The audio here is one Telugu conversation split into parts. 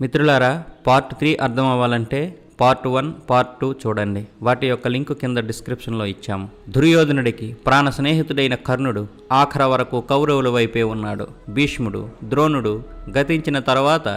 మిత్రులారా, పార్ట్ 3 అర్థం అవ్వాలంటే పార్ట్ 1, పార్ట్ 2 చూడండి. వాటి యొక్క లింకు కింద డిస్క్రిప్షన్లో ఇచ్చాము. దుర్యోధనుడికి ప్రాణ స్నేహితుడైన కర్ణుడు ఆఖర వరకు కౌరవుల వైపే ఉన్నాడు. భీష్ముడు, ద్రోణుడు గతించిన తర్వాత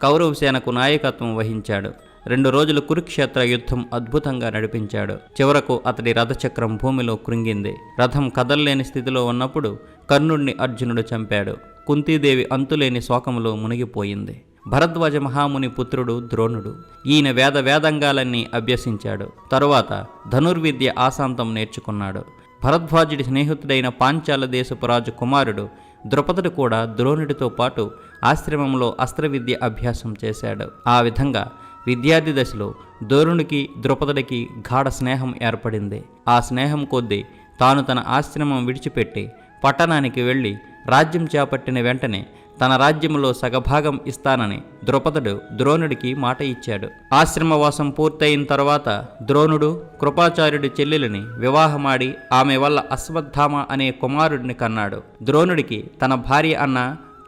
కౌరవ సేనకు నాయకత్వం వహించాడు. 2 రోజులు కురుక్షేత్ర యుద్ధం అద్భుతంగా నడిపించాడు. చివరకు అతడి రథచక్రం భూమిలో కృంగింది. రథం కదల్లేని స్థితిలో ఉన్నప్పుడు కర్ణుడిని అర్జునుడు చంపాడు. కుంతీదేవి అంతులేని శోకంలో మునిగిపోయింది. భరద్వాజ మహాముని పుత్రుడు ద్రోణుడు. ఈయన వేదంగాలన్నీ అభ్యసించాడు. తరువాత ధనుర్విద్య ఆశాంతం నేర్చుకున్నాడు. భరద్వాజుడి స్నేహితుడైన పాంచాల దేశపు రాజు కుమారుడు ద్రుపదుడు కూడా ద్రోణుడితో పాటు ఆశ్రమంలో అస్త్రవిద్య అభ్యాసం చేశాడు. ఆ విధంగా విద్యార్థి దశలో ద్రోణుడికి ద్రుపదుడికి గాఢ స్నేహం ఏర్పడింది. ఆ స్నేహం కొద్దీ తాను తన ఆశ్రమం విడిచిపెట్టి పట్టణానికి వెళ్ళి రాజ్యం చేపట్టిన వెంటనే తన రాజ్యంలో సగభాగం ఇస్తానని ద్రుపదుడు ద్రోణుడికి మాట ఇచ్చాడు. ఆశ్రమవాసం పూర్తయిన తర్వాత ద్రోణుడు కృపాచార్యుడి చెల్లెలిని వివాహమాడి ఆమె వల్ల అశ్వత్థామ అనే కుమారుడిని కన్నాడు. ద్రోణుడికి తన భార్య అన్న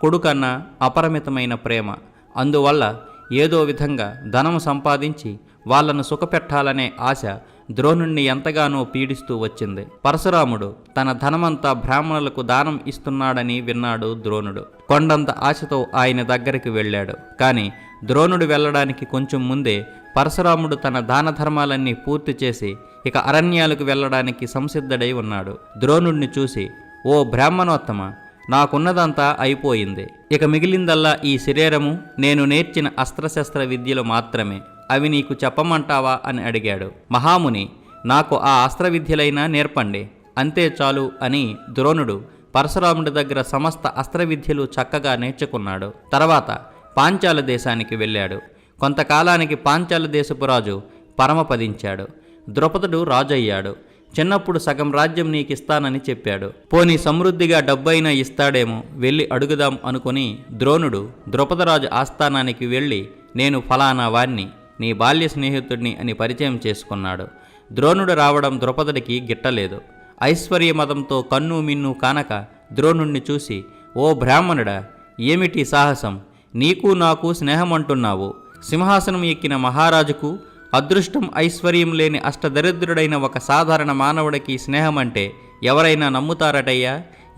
కొడుకన్న అపరిమితమైన ప్రేమ. అందువల్ల ఏదో విధంగా ధనము సంపాదించి వాళ్లను సుఖపెట్టాలనే ఆశ ద్రోణుణ్ణి ఎంతగానో పీడిస్తూ వచ్చింది. పరశురాముడు తన ధనమంతా బ్రాహ్మణులకు దానం ఇస్తున్నాడని విన్నాడు ద్రోణుడు. కొండంత ఆశతో ఆయన దగ్గరికి వెళ్ళాడు. కానీ ద్రోణుడు వెళ్ళడానికి కొంచెం ముందే పరశురాముడు తన దాన ధర్మాలన్నీ పూర్తి చేసి ఇక అరణ్యాలకు వెళ్ళడానికి సంసిద్ధుడై ఉన్నాడు. ద్రోణుడిని చూసి, ఓ బ్రాహ్మణోత్తమ, నాకున్నదంతా అయిపోయింది. ఇక మిగిలిందల్లా ఈ శరీరము, నేను నేర్చిన అస్త్రశస్త్ర విద్యలు మాత్రమే. అవి నీకు చెప్పమంటావా అని అడిగాడు. మహాముని, నాకు ఆ అస్త్ర విద్యలైనా నేర్పండి, అంతే చాలు అని ద్రోణుడు పరశురాముడి దగ్గర సమస్త అస్త్ర విద్యలు చక్కగా నేర్చుకున్నాడు. తర్వాత పాంచాల దేశానికి వెళ్ళాడు. కొంతకాలానికి పాంచాల దేశపు రాజు పరమపదించాడు. ద్రుపదుడు రాజయ్యాడు. చిన్నప్పుడు సగం రాజ్యం నీకిస్తానని చెప్పాడు. పోనీ సమృద్ధిగా డబ్బైనా ఇస్తాడేమో, వెళ్ళి అడుగుదాం అనుకుని ద్రోణుడు ద్రుపదరాజు ఆస్థానానికి వెళ్ళి, నేను ఫలానా వాణ్ణి, నీ బాల్య స్నేహితుడిని అని పరిచయం చేసుకున్నాడు. ద్రోణుడు రావడం ద్రుపదుడికి గిట్టలేదు. ఐశ్వర్య మదంతో కన్ను మిన్ను కానక ద్రోణుణ్ణి చూసి, ఓ బ్రాహ్మణుడా, ఏమిటి సాహసం? నీకు నాకు స్నేహం అంటున్నావు. సింహాసనం ఎక్కిన మహారాజుకు అదృష్టం ఐశ్వర్యం లేని అష్టదరిద్రుడైన ఒక సాధారణ మానవుడికి స్నేహం అంటే ఎవరైనా నమ్ముతారటయ్యా?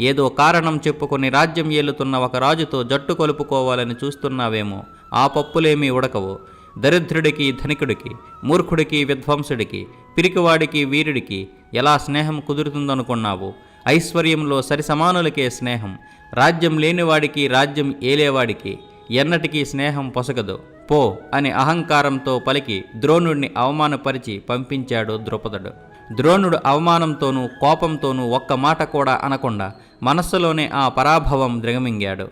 ఏదో కారణం చెప్పుకొని రాజ్యం ఏలుతున్న ఒక రాజుతో జట్టు కొలుపుకోవాలని చూస్తున్నావేమో. ఆ పప్పులేమీ ఉడకవు. దరిద్రుడికి ధనికుడికి, మూర్ఖుడికి విధ్వంసుడికి, పిరికివాడికి వీరుడికి ఎలా స్నేహం కుదురుతుందనుకున్నావు? ఐశ్వర్యంలో సరిసమానులకే స్నేహం. రాజ్యం లేనివాడికి, రాజ్యం ఏలేవాడికి ఎన్నటికీ స్నేహం పొసగదు. పో అని అహంకారంతో పలికి ద్రోణుడిని అవమానపరిచి పంపించాడు ద్రుపదుడు. ద్రోణుడు అవమానంతోనూ కోపంతోనూ ఒక్క మాట కూడా అనకుండా మనస్సులోనే ఆ పరాభవం దిగమింగాడు.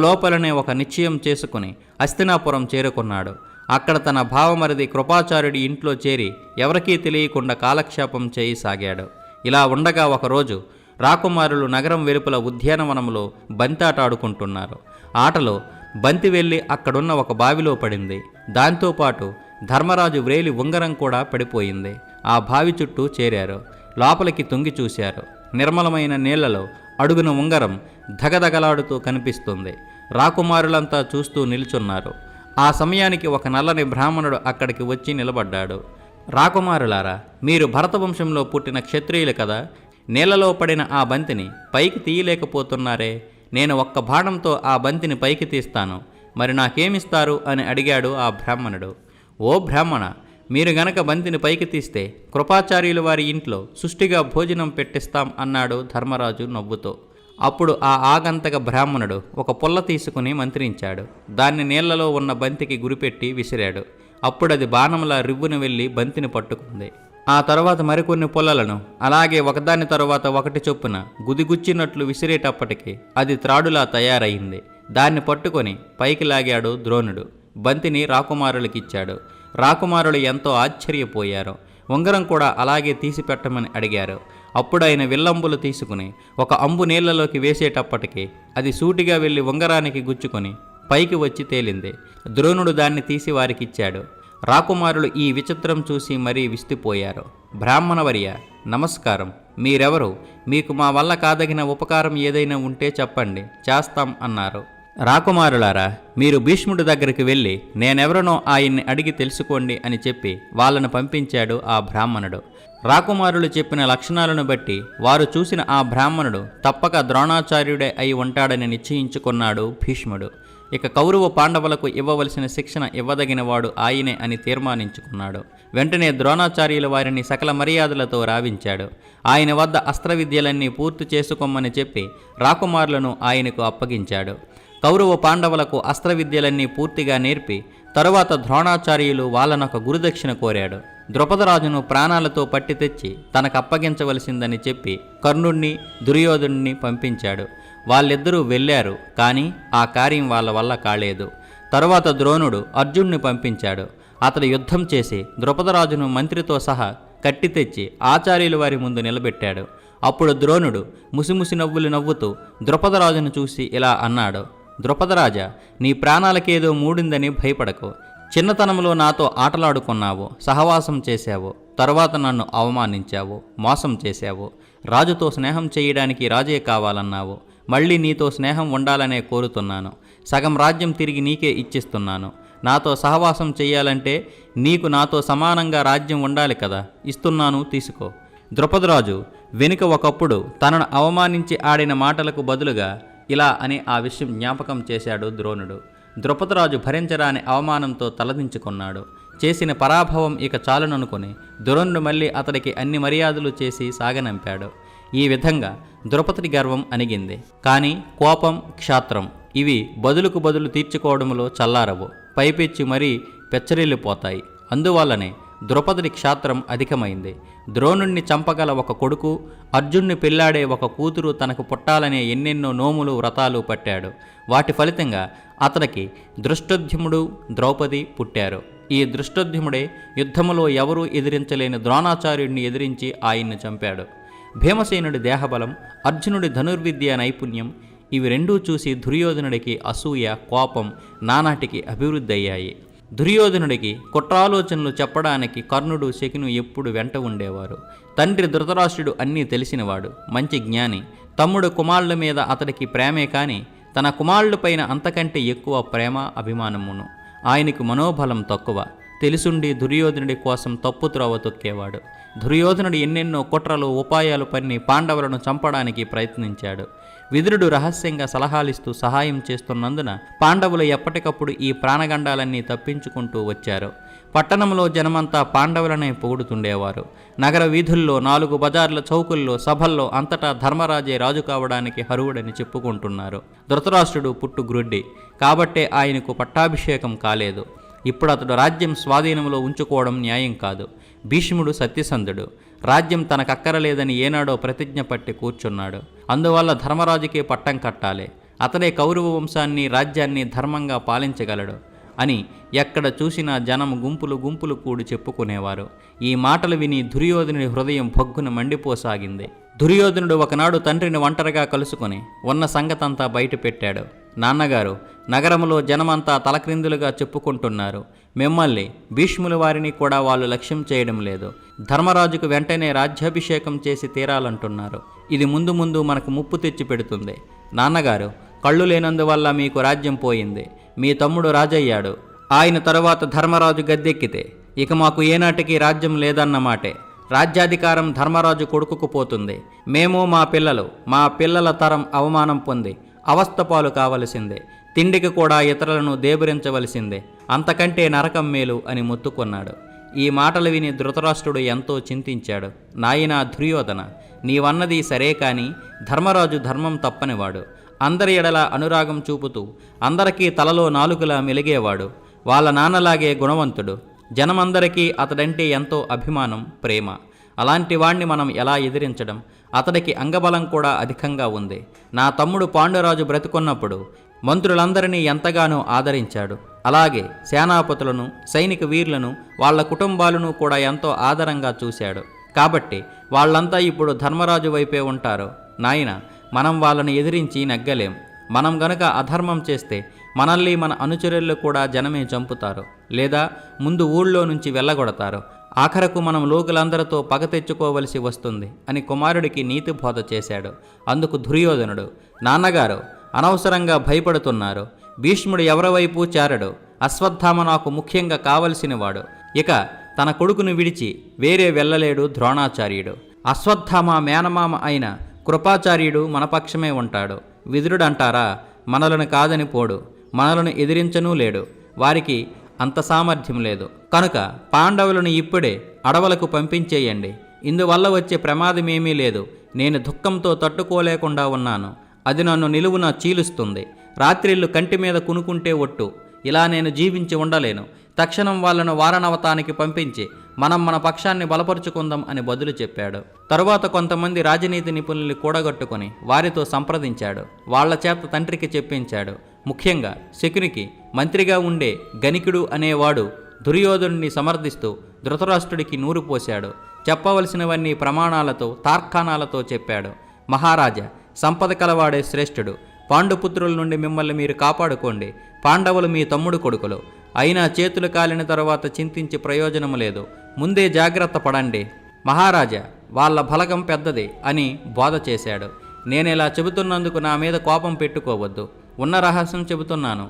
లోపలనే ఒక నిశ్చయం చేసుకుని హస్తినాపురం చేరుకున్నాడు. అక్కడ తన భావమరిది కృపాచార్యుడి ఇంట్లో చేరి ఎవరికీ తెలియకుండా కాలక్షేపం చేయసాగాడు. ఇలా ఉండగా ఒకరోజు రాకుమారులు నగరం వెలుపల ఉద్యానవనంలో బంతాట ఆడుకుంటున్నారు. ఆటలో బంతి వెళ్ళి అక్కడున్న ఒక బావిలో పడింది. దాంతోపాటు ధర్మరాజు వ్రేలి ఉంగరం కూడా పడిపోయింది. ఆ బావి చుట్టూ చేరారు. లోపలికి తొంగి చూశారు. నిర్మలమైన నీళ్లలో అడుగున ఉంగరం ధగధగలాడుతూ కనిపిస్తుంది. రాకుమారులంతా చూస్తూ నిల్చున్నారు. ఆ సమయానికి ఒక నల్లని బ్రాహ్మణుడు అక్కడికి వచ్చి నిలబడ్డాడు. రాకుమారులారా, మీరు భరతవంశంలో పుట్టిన క్షత్రియులు కదా, నీళ్లలో పడిన ఆ బంతిని పైకి తీయలేకపోతున్నారే. నేను ఒక్క బాణంతో ఆ బంతిని పైకి తీస్తాను, మరి నాకేమిస్తారు అని అడిగాడు ఆ బ్రాహ్మణుడు. ఓ బ్రాహ్మణ, మీరు గనక బంతిని పైకి తీస్తే కృపాచార్యుల వారి ఇంట్లో సుష్టిగా భోజనం పెట్టిస్తాం అన్నాడు ధర్మరాజు నవ్వుతో. అప్పుడు ఆ ఆగంతక బ్రాహ్మణుడు ఒక పుల్ల తీసుకుని మంత్రించాడు. దాన్ని నీళ్లలో ఉన్న బంతికి గురిపెట్టి విసిరాడు. అప్పుడది బాణంలా రివ్వున వెళ్ళి బంతిని పట్టుకుంది. ఆ తర్వాత మరికొన్ని పుల్లలను అలాగే ఒకదాని తరువాత ఒకటి చొప్పున గుదిగుచ్చినట్లు విసిరేటప్పటికి అది త్రాడులా తయారయింది. దాన్ని పట్టుకొని పైకి లాగాడు ద్రోణుడు. బంతిని రాకుమారులకిచ్చాడు. రాకుమారులు ఎంతో ఆశ్చర్యపోయారు. ఉంగరం కూడా అలాగే తీసి పెట్టమని అడిగారు. అప్పుడైన విల్లంబులు తీసుకుని ఒక అంబు నీళ్లలోకి వేసేటప్పటికి అది సూటిగా వెళ్ళి ఉంగరానికి గుచ్చుకొని పైకి వచ్చి తేలింది. ద్రోణుడు దాన్ని తీసి వారికిచ్చాడు. రాకుమారులు ఈ విచిత్రం చూసి మరీ విస్తుపోయారు. బ్రాహ్మణవర్య, నమస్కారం. మీరెవరు? మీకు మా వల్ల కాదగిన ఉపకారం ఏదైనా ఉంటే చెప్పండి, చేస్తాం అన్నారు. రాకుమారులారా, మీరు భీష్ముడి దగ్గరికి వెళ్ళి నేనెవరనో ఆయన్ని అడిగి తెలుసుకోండి అని చెప్పి వాళ్ళను పంపించాడు ఆ బ్రాహ్మణుడు. రాకుమారులు చెప్పిన లక్షణాలను బట్టి వారు చూసిన ఆ బ్రాహ్మణుడు తప్పక ద్రోణాచార్యుడే అయి ఉంటాడని నిశ్చయించుకున్నాడు భీష్ముడు. ఇక కౌరవ పాండవులకు ఇవ్వవలసిన శిక్షణ ఇవ్వదగినవాడు ఆయనే అని తీర్మానించుకున్నాడు. వెంటనే ద్రోణాచార్యుల వారిని సకల మర్యాదలతో రావించాడు. ఆయన వద్ద అస్త్ర విద్యలన్నీ పూర్తి చేసుకోమని చెప్పి రాకుమారులను ఆయనకు అప్పగించాడు. కౌరవ పాండవులకు అస్త్ర విద్యలన్నీ పూర్తిగా నేర్పి తరువాత ద్రోణాచార్యులు వాళ్ళనొక గురుదక్షిణ కోరాడు. ద్రుపదరాజును ప్రాణాలతో పట్టి తెచ్చి తనకు అప్పగించవలసిందని చెప్పి కర్ణుణ్ణి దుర్యోధనుణ్ణి పంపించాడు. వాళ్ళిద్దరూ వెళ్ళారు, కానీ ఆ కార్యం వాళ్ళ వల్ల కాలేదు. తరువాత ద్రోణుడు అర్జునుని పంపించాడు. అతడు యుద్ధం చేసి ద్రుపదరాజును మంత్రితో సహా కట్టి తెచ్చి ఆచార్యుల వారి ముందు నిలబెట్టాడు. అప్పుడు ద్రోణుడు ముసిముసి నవ్వులు నవ్వుతూ ద్రుపదరాజును చూసి ఇలా అన్నాడు: ద్రుపదరాజా, నీ ప్రాణాలకేదో మూడిందని భయపడకు. చిన్నతనంలో నాతో ఆటలాడుకున్నావు, సహవాసం చేశావు, తరువాత నన్ను అవమానించావు, మోసం చేశావు. రాజుతో స్నేహం చేయడానికి రాజే కావాలన్నావు. మళ్ళీ నీతో స్నేహం ఉండాలనే కోరుతున్నాను. సగం రాజ్యం తిరిగి నీకే ఇచ్చిస్తున్నాను. నాతో సహవాసం చెయ్యాలంటే నీకు నాతో సమానంగా రాజ్యం ఉండాలి కదా. ఇస్తున్నాను, తీసుకో. ద్రుపదరాజు వెనుక ఒకప్పుడు తనను అవమానించి ఆడిన మాటలకు బదులుగా ఇలా అని ఆ విషయం జ్ఞాపకం చేశాడు ద్రోణుడు. ద్రుపదరాజు భరించరాని అవమానంతో తలదించుకున్నాడు. చేసిన పరాభవం ఇక చాలుననుకుని ద్రోణుడు మళ్ళీ అతడికి అన్ని మర్యాదలు చేసి సాగనంపాడు. ఈ విధంగా ద్రుపదుడి గర్వం అణిగింది. కానీ కోపం, క్షాత్రం ఇవి బదులుకు బదులు తీర్చుకోవడంలో చల్లారవు, పైపెచ్చి మరీ పెచ్చరిల్లిపోతాయి. అందువల్లనే ద్రుపదుడి క్షాత్రం అధికమైంది. ద్రోణుణ్ణి చంపగల ఒక కొడుకు, అర్జున్ని పెళ్లాడే ఒక కూతురు తనకు పుట్టాలనే ఎన్నెన్నో నోములు, వ్రతాలు పట్టాడు. వాటి ఫలితంగా అతడికి దృష్టోద్యుమ్నుడు, ద్రౌపది పుట్టారు. ఈ దృష్టోద్యుమ్నుడే యుద్ధములో ఎవరూ ఎదిరించలేని ద్రోణాచార్యుడిని ఎదిరించి ఆయన్ని చంపాడు. భీమసేనుడి దేహబలం, అర్జునుడి ధనుర్విద్య నైపుణ్యం ఇవి రెండూ చూసి దుర్యోధనుడికి అసూయ, కోపం నానాటికి అభివృద్ధి అయ్యాయి. దుర్యోధనుడికి కుట్రాలోచనలు చెప్పడానికి కర్ణుడు, శకుని ఎప్పుడు వెంట ఉండేవారు. తండ్రి ధృతరాష్ట్రుడు అన్నీ తెలిసినవాడు, మంచి జ్ఞాని. తమ్ముడు కుమారుల మీద అతడికి ప్రేమే కానీ తన కుమారులపైన అంతకంటే ఎక్కువ ప్రేమ, అభిమానమును. ఆయనకు మనోబలం తక్కువ. తెలుసుండి దుర్యోధనుడి కోసం తప్పు త్రోవ తొక్కేవాడు. దుర్యోధనుడు ఎన్నెన్నో కుట్రలు, ఉపాయాలు పన్ని పాండవులను చంపడానికి ప్రయత్నించాడు. విదురుడు రహస్యంగా సలహాలిస్తూ సహాయం చేస్తున్నందున పాండవులు ఎప్పటికప్పుడు ఈ ప్రాణగండాలన్నీ తప్పించుకుంటూ వచ్చారు. పట్టణంలో జనమంతా పాండవులనే పొగుడుతుండేవారు. నగర వీధుల్లో, 4 బజార్ల చౌకుల్లో, సభల్లో అంతటా ధర్మరాజే రాజు కావడానికి అర్హుడని చెప్పుకుంటున్నారు. ధృతరాష్ట్రుడు పుట్టుగ్రుడ్డి కాబట్టే ఆయనకు పట్టాభిషేకం కాలేదు. ఇప్పుడు అతడు రాజ్యం స్వాధీనంలో ఉంచుకోవడం న్యాయం కాదు. భీష్ముడు సత్యసంధుడు. రాజ్యం తనకక్కరలేదని ఏనాడో ప్రతిజ్ఞ పట్టి కూర్చున్నాడు. అందువల్ల ధర్మరాజుకే పట్టం కట్టాలి. అతడే కౌరవ వంశాన్ని, రాజ్యాన్ని ధర్మంగా పాలించగలడు అని ఎక్కడ చూసినా జనం గుంపులు గుంపులు కూడి చెప్పుకునేవారు. ఈ మాటలు విని దుర్యోధనుడి హృదయం భగ్గున మండిపోసాగింది. దుర్యోధనుడు ఒకనాడు తండ్రిని ఒంటరిగా కలుసుకొని ఉన్న సంగతంతా బయటపెట్టాడు. నాన్నగారు, నగరంలో జనమంతా తలక్రిందులుగా చెప్పుకుంటున్నారు. మిమ్మల్ని, భీష్ముల వారిని కూడా వాళ్ళు లక్ష్యం చేయడం లేదు. ధర్మరాజుకు వెంటనే రాజ్యాభిషేకం చేసి తీరాలంటున్నారు. ఇది ముందు ముందు మనకు ముప్పు తెచ్చి పెడుతుంది. నాన్నగారు, కళ్ళు లేనందువల్ల మీకు రాజ్యం పోయింది. మీ తమ్ముడు రాజయ్యాడు. ఆయన తరువాత ధర్మరాజు గద్దెక్కితే ఇక మాకు ఏనాటికి రాజ్యం లేదన్నమాటే. రాజ్యాధికారం ధర్మరాజు కొడుకుకు పోతుంది. మేము, మా పిల్లల తరం అవమానం పొంది అవస్థపాలు కావలసిందే. తిండికి కూడా ఇతరులను దేబరించవలసిందే. అంతకంటే నరకం మేలు అని మొత్తుకున్నాడు. ఈ మాటలు విని ధృతరాష్ట్రుడు ఎంతో చింతించాడు. నాయనా దుర్యోధన, నీవన్నది సరే కాని ధర్మరాజు ధర్మం తప్పనివాడు. అందరి ఎడల అనురాగం చూపుతూ అందరికీ తలలో నాలుగులా మెలిగేవాడు. వాళ్ళ నాన్నలాగే గుణవంతుడు. జనమందరికీ అతడంటే ఎంతో అభిమానం, ప్రేమ. అలాంటి వాణ్ణి మనం ఎలా ఎదిరించడం? అతడికి అంగబలం కూడా అధికంగా ఉంది. నా తమ్ముడు పాండురాజు బ్రతుకున్నప్పుడు మంత్రులందరినీ ఎంతగానో ఆదరించాడు. అలాగే సేనాపతులను, సైనిక వీరులను, వాళ్ళ కుటుంబాలను కూడా ఎంతో ఆదరంగా చూశాడు. కాబట్టి వాళ్ళంతా ఇప్పుడు ధర్మరాజు వైపే ఉంటారు. నాయన, మనం వాళ్ళని ఎదిరించి నెగ్గలేం. మనం గనుక అధర్మం చేస్తే మనల్ని, మన అనుచరులు కూడా జనమే చంపుతారు, లేదా ముందు ఊళ్ళో నుంచి వెళ్ళగొడతారు. ఆఖరకు మనం లోకులందరితో పగ తెచ్చుకోవలసి వస్తుంది అని కుమారుడికి నీతి బోధ చేశాడు. అందుకు దుర్యోధనుడు, నాన్నగారు, అనవసరంగా భయపడుతున్నారు. భీష్ముడు ఎవరి వైపు చేరడు. అశ్వత్థామ నాకు ముఖ్యంగా కావలసినవాడు. ఇక తన కొడుకును విడిచి వేరే వెళ్ళలేడు ద్రోణాచార్యుడు. అశ్వత్థామ మేనమామ అయిన కృపాచార్యుడు మన పక్షమే ఉంటాడు. విదురుడంటారా, మనలను కాదని పోడు, మనలను ఎదిరించనూ లేడు. వారికి అంత సామర్థ్యం లేదు. కనుక పాండవులను ఇప్పుడే అడవులకు పంపించేయండి. ఇందువల్ల వచ్చే ప్రమాదమేమీ లేదు. నేను దుఃఖంతో తట్టుకోలేకుండా ఉన్నాను. అది నన్ను నిలువున చీలుస్తుంది. రాత్రిళ్ళు కంటి మీద కునుకుంటే ఒట్టు. ఇలా నేను జీవించి ఉండలేను. తక్షణం వాళ్ళను వారణవతానికి పంపించి మనం మన పక్షాన్ని బలపరుచుకుందాం అని బదులు చెప్పాడు. తరువాత కొంతమంది రాజనీతి నిపుణుల్ని కూడగట్టుకొని వారితో సంప్రదించాడు. వాళ్ల చేత తండ్రికి చెప్పించాడు. ముఖ్యంగా శకునికి మంత్రిగా ఉండే గణికుడు అనేవాడు దుర్యోధనుడిని సమర్థిస్తూ ధృతరాష్ట్రుడికి నూరు పోశాడు. చెప్పవలసినవన్నీ ప్రమాణాలతో తార్కాణాలతో చెప్పాడు. మహారాజా, సంపద కలవాడే శ్రేష్ఠుడు. పాండుపుత్రుల నుండి మిమ్మల్ని మీరు కాపాడుకోండి. పాండవులు మీ తమ్ముడు కొడుకులు. అయినా చేతులు కాలిన తరువాత చింతించి ప్రయోజనము లేదు. ముందే జాగ్రత్త పడండి. మహారాజా, వాళ్ళ బలగం పెద్దది అని బోధ చేశాడు. నేనిలా చెబుతున్నందుకు నా మీద కోపం పెట్టుకోవద్దు. ఉన్న రహస్యం చెబుతున్నాను.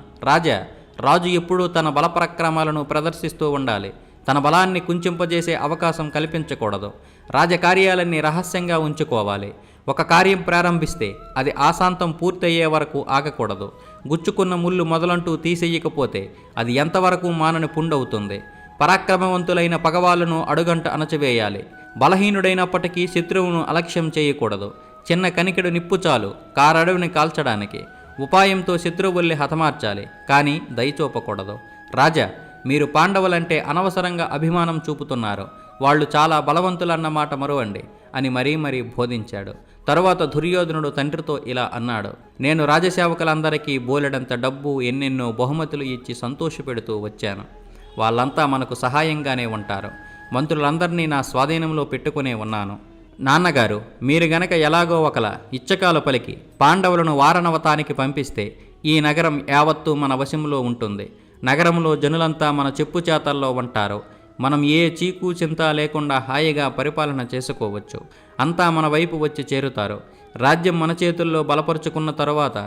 రాజు ఎప్పుడూ తన బలపరాక్రమాలను ప్రదర్శిస్తూ ఉండాలి. తన బలాన్ని కుంచింపజేసే అవకాశం కల్పించకూడదు. రాజకార్యాలన్నీ రహస్యంగా ఉంచుకోవాలి. ఒక కార్యం ప్రారంభిస్తే అది ఆశాంతం పూర్తయ్యే వరకు ఆగకూడదు. గుచ్చుకున్న ముళ్ళు మొదలంటూ తీసేయకపోతే అది ఎంతవరకు మానని పుండవుతుంది. పరాక్రమవంతులైన పగవాళ్లను అడుగంట అణచివేయాలి. బలహీనుడైనప్పటికీ శత్రువును అలక్ష్యం చేయకూడదు. చిన్న కనికెడు నిప్పు చాలు కారడవిని కాల్చడానికి. ఉపాయంతో శత్రువుల్ని హతమార్చాలి, కానీ దయచూపకూడదు. రాజా, మీరు పాండవులంటే అనవసరంగా అభిమానం చూపుతున్నారు. వాళ్ళు చాలా బలవంతులన్నమాట మరువండి అని మరీ బోధించాడు. తరువాత దుర్యోధనుడు తండ్రితో ఇలా అన్నాడు. నేను రాజసేవకులందరికీ బోలెడంత డబ్బు, ఎన్నెన్నో బహుమతులు ఇచ్చి సంతోషపెడుతూ వచ్చాను. వాళ్ళంతా మనకు సహాయంగానే ఉంటారు. మంత్రులందరినీ నా స్వాధీనంలో పెట్టుకునే ఉన్నాను. నాన్నగారు, మీరు గనక ఎలాగో ఒకలా ఇచ్చకాలు పలికి పాండవులను వారణవతానికి పంపిస్తే ఈ నగరం యావత్తూ మన వశంలో ఉంటుంది. నగరంలో జనులంతా మన చెప్పు చేతల్లో ఉంటారు. మనం ఏ చీకు చింత లేకుండా హాయిగా పరిపాలన చేసుకోవచ్చు. అంతా మన వైపు వచ్చి చేరుతారు. రాజ్యం మన చేతుల్లో బలపరుచుకున్న తరువాత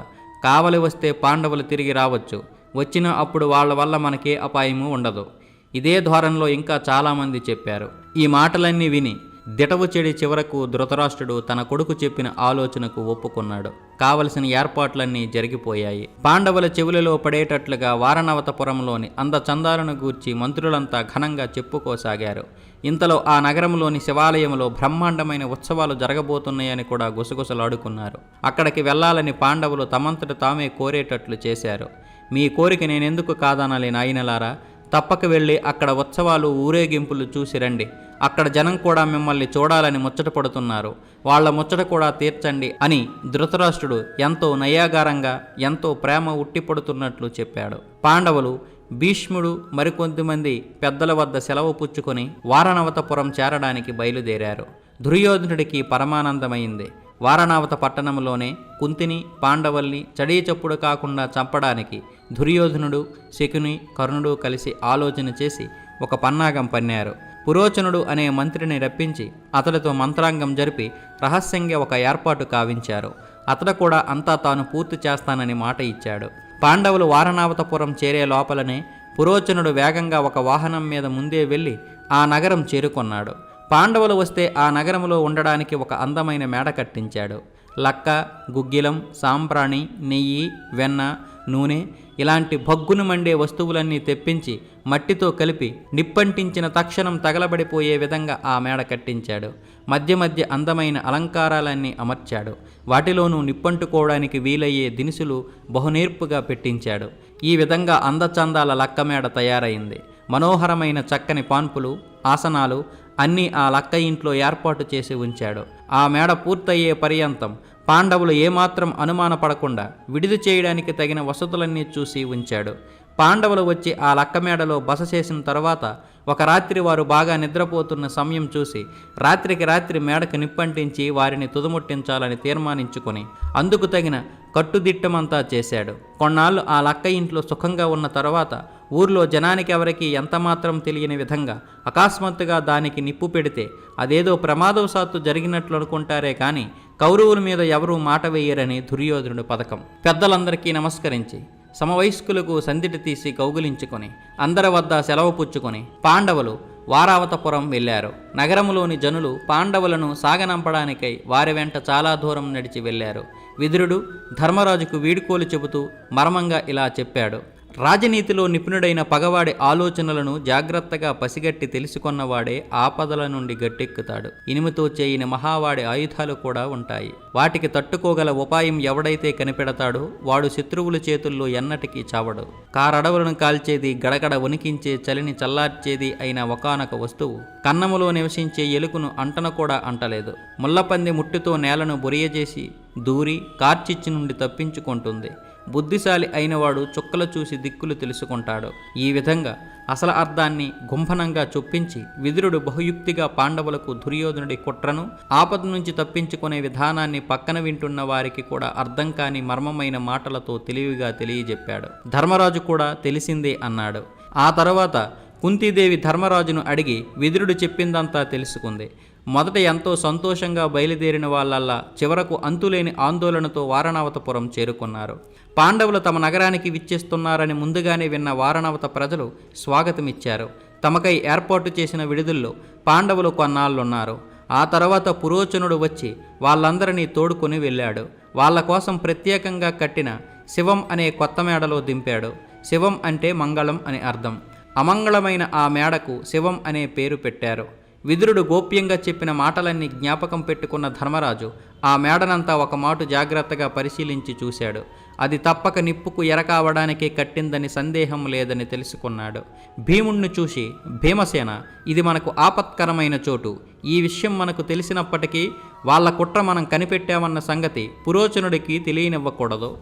కావలి వస్తే పాండవులు తిరిగి రావచ్చు. వచ్చిన అప్పుడు వాళ్ళ వల్ల మనకే అపాయము ఉండదు. ఇదే ధోరణిలో ఇంకా చాలామంది చెప్పారు. ఈ మాటలన్నీ విని దిటవు చెడి చివరకు ధృతరాష్ట్రుడు తన కొడుకు చెప్పిన ఆలోచనకు ఒప్పుకున్నాడు. కావలసిన ఏర్పాట్లన్నీ జరిగిపోయాయి. పాండవుల చెవులలో పడేటట్లుగా వారణవతపురంలోని అందచందాలను గూర్చి మంత్రులంతా ఘనంగా చెప్పుకోసాగారు. ఇంతలో ఆ నగరంలోని శివాలయంలో బ్రహ్మాండమైన ఉత్సవాలు జరగబోతున్నాయని కూడా గుసగుసలాడుకున్నారు. అక్కడికి వెళ్లాలని పాండవులు తమంతట తామే కోరేటట్లు చేశారు. మీ కోరిక నేనెందుకు కాదనాలి నాయనలారా? తప్పక వెళ్ళి అక్కడ ఉత్సవాలు, ఊరేగింపులు చూసి రండి. అక్కడ జనం కూడా మిమ్మల్ని చూడాలని ముచ్చట పడుతున్నారు. వాళ్ల ముచ్చట కూడా తీర్చండి అని ధృతరాష్ట్రుడు ఎంతో నయాగారంగా, ఎంతో ప్రేమ ఉట్టిపడుతున్నట్లు చెప్పాడు. పాండవులు, భీష్ముడు మరికొంతమంది పెద్దల వద్ద సెలవు పుచ్చుకొని వారణవతపురం చేరడానికి బయలుదేరారు. దుర్యోధనుడికి పరమానందమైంది. వారణావత పట్టణంలోనే కుంతిని, పాండవుల్ని చడీచప్పుడు కాకుండా చంపడానికి దుర్యోధనుడు, శకుని, కర్ణుడు కలిసి ఆలోచన చేసి ఒక పన్నాగం పన్నారు. పురోచనుడు అనే మంత్రిని రప్పించి అతడితో మంత్రాంగం జరిపి రహస్యంగా ఒక ఏర్పాటు కావించారు. అతడు కూడా అంతా తాను పూర్తి చేస్తానని మాట ఇచ్చాడు. పాండవులు వారణావతపురం చేరే లోపలనే పురోచనుడు వేగంగా ఒక వాహనం మీద ముందే వెళ్ళి ఆ నగరం చేరుకొన్నాడు. పాండవులు వస్తే ఆ నగరంలో ఉండడానికి ఒక అందమైన మేడ కట్టించాడు. లక్క, గుగ్గిలం, సాంబ్రాణి, నెయ్యి, వెన్న, నూనె ఇలాంటి భగ్గును మండే వస్తువులన్నీ తెప్పించి మట్టితో కలిపి నిప్పంటించిన తక్షణం తగలబడిపోయే విధంగా ఆ మేడ కట్టించాడు. మధ్య మధ్య అందమైన అలంకారాలన్నీ అమర్చాడు. వాటిలోనూ నిప్పంటుకోవడానికి వీలయ్యే దినుసులు బహునేర్పుగా పెట్టించాడు. ఈ విధంగా అందచందాల లక్క మేడ తయారైంది. మనోహరమైన చక్కని పాన్పులు, ఆసనాలు అన్నీ ఆ లక్క ఇంట్లో ఏర్పాటు చేసి ఉంచాడు. ఆ మేడ పూర్తయ్యే పర్యంతం పాండవులు ఏమాత్రం అనుమానపడకుండా విడిది చేయడానికి తగిన వసతులన్నీ చూసి ఉంచాడు. పాండవులు వచ్చి ఆ లక్క మేడలో బస చేసిన తర్వాత ఒక రాత్రి వారు బాగా నిద్రపోతున్న సమయం చూసి రాత్రికి రాత్రి మేడకు నిప్పంటించి వారిని తుదముట్టించాలని తీర్మానించుకొని అందుకు తగిన కట్టుదిట్టమంతా చేశాడు. కొన్నాళ్ళు ఆ లక్క ఇంట్లో సుఖంగా ఉన్న తర్వాత ఊర్లో జనానికి ఎవరికి ఎంతమాత్రం తెలియని విధంగా అకస్మాత్తుగా దానికి నిప్పు పెడితే అదేదో ప్రమాదవశాత్తు జరిగినట్లు అనుకుంటారే కానీ కౌరవుల మీద ఎవరూ మాట వేయరని దుర్యోధనుడి పథకం. పెద్దలందరికీ నమస్కరించి సమవయస్కులకు సందిటి తీసి కౌగిలించుకొని అందరి వద్ద సెలవు పుచ్చుకొని పాండవులు వారావతపురం వెళ్ళారు. నగరములోని జనులు పాండవులను సాగనంపడానికై వారి వెంట చాలా దూరం నడిచి వెళ్ళారు. విదురుడు ధర్మరాజుకు వీడ్కోలు చెబుతూ మర్మంగా ఇలా చెప్పాడు: రాజనీతిలో నిపుణుడైన పగవాడి ఆలోచనలను జాగ్రత్తగా పసిగట్టి తెలుసుకొన్నవాడే ఆపదల నుండి గట్టెక్కుతాడు. ఇనుముతో చేయని మహావాడి ఆయుధాలు కూడా ఉంటాయి. వాటికి తట్టుకోగల ఉపాయం ఎవడైతే కనిపెడతాడో వాడు శత్రువుల చేతుల్లో ఎన్నటికీ చావడు. కారడవులను కాల్చేది, గడగడ వణికించే చలిని చల్లార్చేది అయిన ఒకానొక వస్తువు కన్నములో నివసించే ఎలుకను అంటన కూడా అంటలేదు. ముళ్ళపంది ముట్టుతో నేలను బొరియజేసి దూరి కార్చిచ్చు నుండి తప్పించుకుంటుంది. బుద్ధిశాలి అయినవాడు చుక్కలు చూసి దిక్కులు తెలుసుకుంటాడు. ఈ విధంగా అసలు అర్థాన్ని గుంభనంగా చొప్పించి విదురుడు బహుయుక్తిగా పాండవులకు దుర్యోధనుడి కుట్రను, ఆపద నుంచి తప్పించుకునే విధానాన్ని పక్కన వింటున్న వారికి కూడా అర్థం కాని మర్మమైన మాటలతో తెలివిగా తెలియజెప్పాడు. ధర్మరాజు కూడా తెలిసిందే అన్నాడు. ఆ తర్వాత కుంతీదేవి ధర్మరాజును అడిగి విదురుడు చెప్పిందంతా తెలుసుకుంది. మొదట ఎంతో సంతోషంగా బయలుదేరిన వాళ్ళల్లా చివరకు అంతులేని ఆందోళనతో వారణావతపురం చేరుకున్నారు. పాండవులు తమ నగరానికి విచ్చేస్తున్నారని ముందుగానే విన్న వారణావత ప్రజలు స్వాగతమిచ్చారు. తమకై ఏర్పాటు చేసిన విడుదల్లో పాండవులు కొన్నాళ్ళున్నారు. ఆ తర్వాత పురోచనుడు వచ్చి వాళ్ళందరినీ తోడుకొని వెళ్ళాడు. వాళ్ళ కోసం ప్రత్యేకంగా కట్టిన శివం అనే కొత్త మేడలో దింపాడు. శివం అంటే మంగళం అని అర్థం. అమంగళమైన ఆ మేడకు శివం అనే పేరు పెట్టారు. విదురుడు గోప్యంగా చెప్పిన మాటలన్నీ జ్ఞాపకం పెట్టుకున్న ధర్మరాజు ఆ మేడనంతా ఒక మాటు జాగ్రత్తగా పరిశీలించి చూశాడు. అది తప్పక నిప్పుకు ఎరకావడానికే కట్టిందని సందేహం లేదని తెలుసుకున్నాడు. భీముణ్ణి చూసి భీమసేన, ఇది మనకు ఆపత్కరమైన చోటు. ఈ విషయం మనకు తెలిసినప్పటికీ వాళ్ళ కుట్ర మనం కనిపెట్టామన్న సంగతి పురోచనుడికి తెలియనివ్వకూడదు.